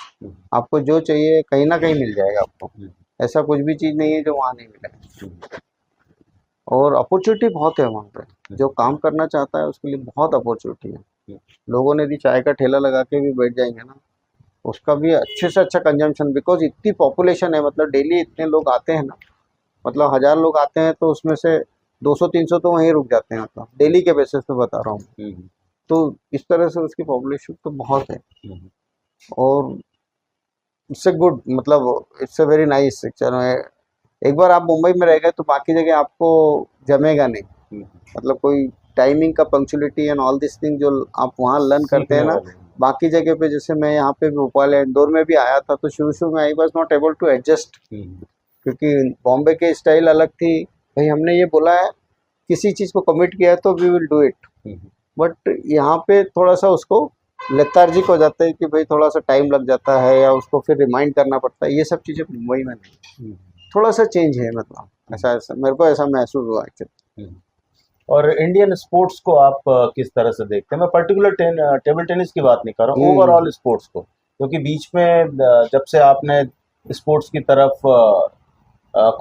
आपको जो चाहिए कहीं ना कहीं मिल जाएगा आपको, ऐसा कुछ भी चीज़ नहीं है जो वहाँ नहीं मिलेगा। और अपॉर्चुनिटी बहुत है वहाँ पे, जो काम करना चाहता है उसके लिए बहुत अपॉर्चुनिटी है। लोगों ने भी चाय का ठेला लगा के भी बैठ जाएंगे ना, उसका भी अच्छे से अच्छा कंजम्पशन, बिकॉज इतनी पॉपुलेशन है, मतलब डेली इतने लोग आते हैं ना, मतलब 1000 लोग आते हैं तो उसमें से 200-300 तो वहीं रुक जाते हैं, मतलब डेली के बेसिस पे बता रहा हूँ। तो इस तरह से उसकी पॉपुलेशन तो बहुत है, और इट्स ए गुड, मतलब इट्स ए वेरी नाइस चलो, एक बार आप मुंबई में रह गए तो बाकी जगह आपको जमेगा नहीं, मतलब कोई टाइमिंग का punctuality and all this thing जो आप वहाँ लर्न करते हैं ना, बाकी जगह पे, जैसे मैं यहाँ पे भोपाल या इंदौर में भी आया था तो शुरू में I was not able to adjust, क्योंकि बॉम्बे के स्टाइल अलग थी, भाई हमने ये बोला है किसी चीज़ को कमिट किया है तो we will do it, but यहाँ पे थोड़ा सा उसको लेथार्जिक हो जाता है कि भाई थोड़ा सा टाइम लग जाता है या उसको फिर रिमाइंड करना पड़ता है, ये सब चीज़ें मुंबई में नहीं, थोड़ा सा चेंज है, मतलब ऐसा मेरे को ऐसा महसूस हुआ एक्चुअली। और इंडियन स्पोर्ट्स को आप किस तरह से देखते हैं? मैं पर्टिकुलर टेबल टेनिस की बात नहीं कर रहा हूँ, ओवरऑल स्पोर्ट्स को, क्योंकि बीच में जब से आपने स्पोर्ट्स की तरफ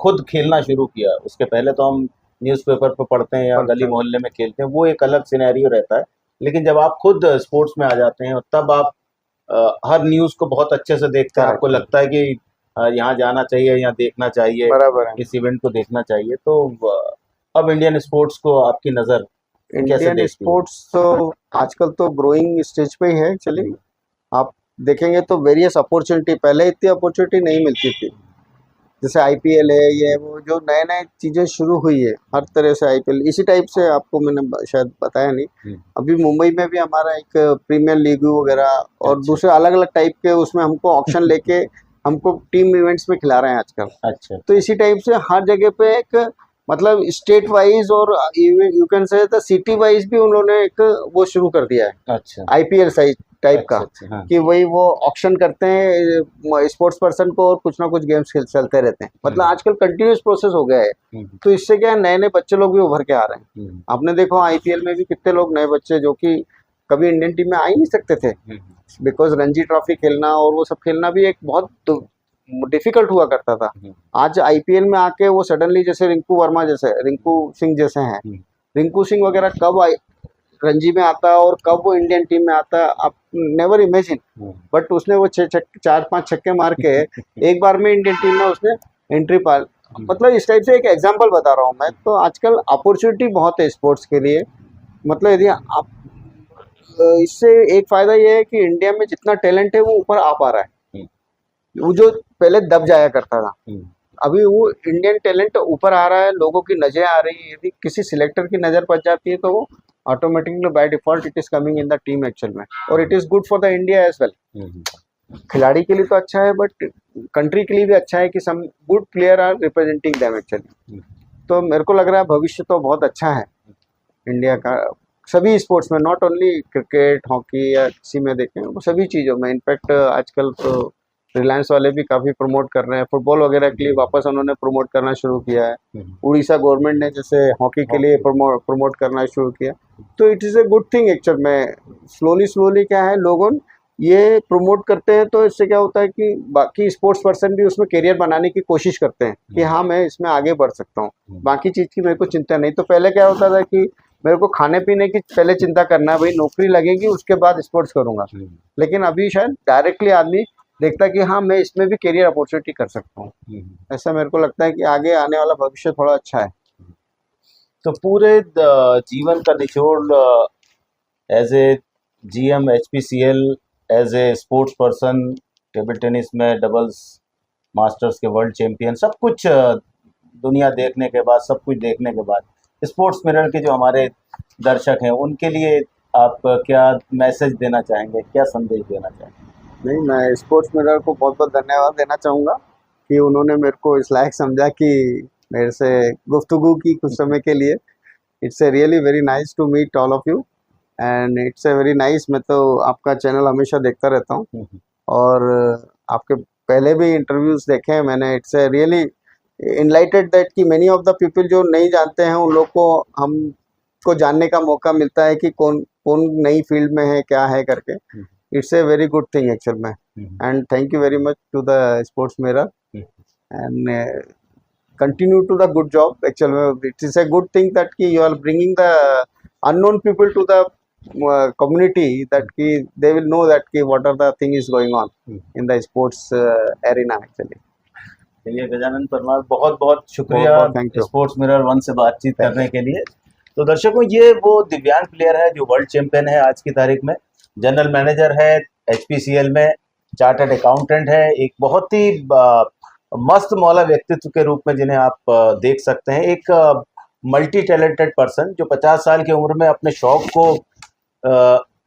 खुद खेलना शुरू किया, उसके पहले तो हम न्यूज़पेपर पे पढ़ते हैं या गली मोहल्ले में खेलते हैं, वो एक अलग सिनेरियो रहता है, लेकिन जब आप खुद स्पोर्ट्स में आ जाते हैं तब आप हर न्यूज़ को बहुत अच्छे से देखते हैं, आपको लगता है कि यहाँ जाना चाहिए, यहाँ देखना चाहिए, बराबर है। इस इवेंट को देखना चाहिए। तो अब इंडियन स्पोर्ट्स को आपकी नज़र कैसे इंडियन देखती है? स्पोर्ट्स तो आजकल तो ग्रोइंग स्टेज पे ही है एक्चुअली, आप देखेंगे तो वेरियस अपॉर्चुनिटी, पहले इतनी अपॉर्चुनिटी नहीं मिलती थी, जैसे आईपीएल है, ये वो जो नए नए चीज़ें शुरू हुई है, हर तरह से आईपीएल इसी टाइप से, आपको मैंने शायद बताया नहीं, अभी मुंबई में भी हमारा एक प्रीमियर लीग वगैरह और दूसरे अलग अलग टाइप के, उसमें हमको ऑप्शन लेके हमको टीम इवेंट्स में खिला रहे हैं आजकल। अच्छा, तो इसी टाइप से हर जगह पे एक, मतलब स्टेट वाइज और you can say the city wise भी उन्होंने एक वो शुरू कर दिया है, अच्छा, आईपीएल साइज टाइप का, अच्छा, हाँ, कि वही वो ऑक्शन करते हैं स्पोर्ट्स पर्सन को और कुछ ना कुछ गेम्स चलते रहते हैं, मतलब आजकल कंटिन्यूस प्रोसेस हो गया है। तो इससे क्या है, नए नए बच्चे लोग भी उभर के आ रहे हैं। आपने देखो आईपीएल में भी कितने लोग नए बच्चे जो कि कभी इंडियन टीम में आ ही नहीं सकते थे, बिकॉज रणजी ट्रॉफी खेलना और वो सब खेलना भी एक बहुत डिफिकल्ट हुआ करता था। आज आईपीएल में आके वो सडनली, जैसे रिंकू वर्मा जैसे, रिंकू सिंह जैसे हैं, रिंकू सिंह वगैरह कब रणजी में आता है और कब वो इंडियन टीम में आता है, आप नेवर इमेजिन, बट उसने वो 4-5 छक्के मार के एक बार में इंडियन टीम में उसने एंट्री पा, मतलब इस टाइप से एक एग्जांपल बता रहा हूँ मैं। तो आजकल अपॉर्चुनिटी बहुत है स्पोर्ट्स के लिए, मतलब यदि आप, इससे एक फ़ायदा ये है कि इंडिया में जितना टैलेंट है वो ऊपर आ पा रहा है, वो जो पहले दब जाया करता था, अभी वो इंडियन टैलेंट ऊपर आ रहा है, लोगों की नज़रें आ रही है, यदि किसी सिलेक्टर की नज़र पड़ जाती है तो वो automatically by default it is coming in the team actual में, और it is good for the India as well. खिलाड़ी के लिए तो अच्छा है, बट कंट्री के लिए भी अच्छा है कि some good player are representing them actually. तो मेरे को लग रहा है भविष्य तो बहुत अच्छा है इंडिया का, सभी स्पोर्ट्स में, नॉट ओनली क्रिकेट, हॉकी या किसी में देखें, वो सभी चीज़ों में। इनफैक्ट आजकल तो रिलायंस वाले भी काफ़ी प्रमोट कर रहे हैं, फुटबॉल वगैरह के लिए वापस उन्होंने प्रमोट करना शुरू किया है। उड़ीसा गवर्नमेंट ने जैसे हॉकी के लिए प्रमोट करना शुरू किया, तो it is a good thing actual में। स्लोली क्या है, लोगों ये प्रमोट करते हैं तो इससे क्या होता है कि बाकी स्पोर्ट्स पर्सन भी उसमें करियर बनाने की कोशिश करते हैं कि हाँ मैं इसमें आगे बढ़ सकता हूँ, बाकी चीज़ की मेरे को चिंता नहीं। तो पहले क्या होता था कि मेरे को खाने पीने की पहले चिंता करना है, भाई नौकरी लगेगी उसके बाद स्पोर्ट्स करूँगा, लेकिन अभी शायद डायरेक्टली आदमी देखता है कि हाँ मैं इसमें भी करियर अपॉर्चुनिटी कर सकता हूँ। ऐसा मेरे को लगता है कि आगे आने वाला भविष्य थोड़ा अच्छा है। तो पूरे जीवन का निचोड़ as a GM HPCL, as a sports person, table tennis में डबल्स मास्टर्स के वर्ल्ड चैंपियन, सब कुछ दुनिया देखने के बाद, सब कुछ देखने के बाद, स्पोर्ट्स मिरर के जो हमारे दर्शक हैं उनके लिए आप क्या मैसेज देना चाहेंगे, क्या संदेश देना चाहेंगे? नहीं, मैं स्पोर्ट्स मिरर को बहुत बहुत धन्यवाद देना चाहूँगा कि उन्होंने मेरे को इस लायक समझा कि मेरे से गुफ्तगू की कुछ समय के लिए। It's a really very nice to meet all of you and it's a very nice. मैं तो आपका चैनल हमेशा देखता रहता हूँ और आपके पहले भी इंटरव्यूज़ देखे हैं मैंने। It's a really enlightened that कि मेनी ऑफ द पीपल जो नहीं जानते हैं उन लोग को हमको जानने का मौका मिलता है कि कौन कौन नई फील्ड में है, क्या है करके। It's a very good thing actual में and thank you very much to the sports mirror and continue to the good job actually. It is a good thing that ki you are bringing the unknown people to the community, that ki they will know that ki what are the thing is going on in the sports arena actually. चलिए गजानन परमार, बहुत बहुत शुक्रिया thank you. Sports mirror 1 से बातचीत करने के लिए। तो दर्शकों, ये वो दिव्यांग प्लेयर है जो वर्ल्ड चैंपियन है आज की तारीख में, जनरल मैनेजर है HPCL में, चार्टर्ड अकाउंटेंट है, एक बहुत ही मस्त मौला व्यक्तित्व के रूप में जिन्हें आप देख सकते हैं। एक मल्टी टैलेंटेड पर्सन जो 50 साल की उम्र में अपने शौक को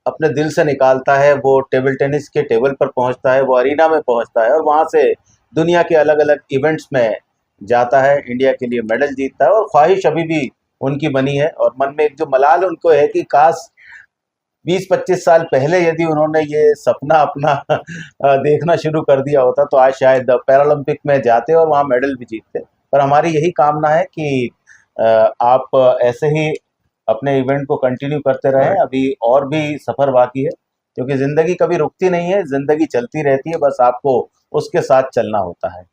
अपने दिल से निकालता है, वो टेबल टेनिस के टेबल पर पहुंचता है, वो अरीना में पहुंचता है और वहां से दुनिया के अलग अलग इवेंट्स में जाता है, इंडिया के लिए मेडल जीतता है। और ख्वाहिश अभी भी उनकी बनी है और मन में एक जो मलाल उनको है कि काश 20-25 साल पहले यदि उन्होंने ये सपना अपना देखना शुरू कर दिया होता तो आज शायद पैरालंपिक में जाते और वहाँ मेडल भी जीतते। पर हमारी यही कामना है कि आप ऐसे ही अपने इवेंट को कंटिन्यू करते रहें। अभी और भी सफ़र बाकी है, क्योंकि ज़िंदगी कभी रुकती नहीं है, ज़िंदगी चलती रहती है, बस आपको उसके साथ चलना होता है।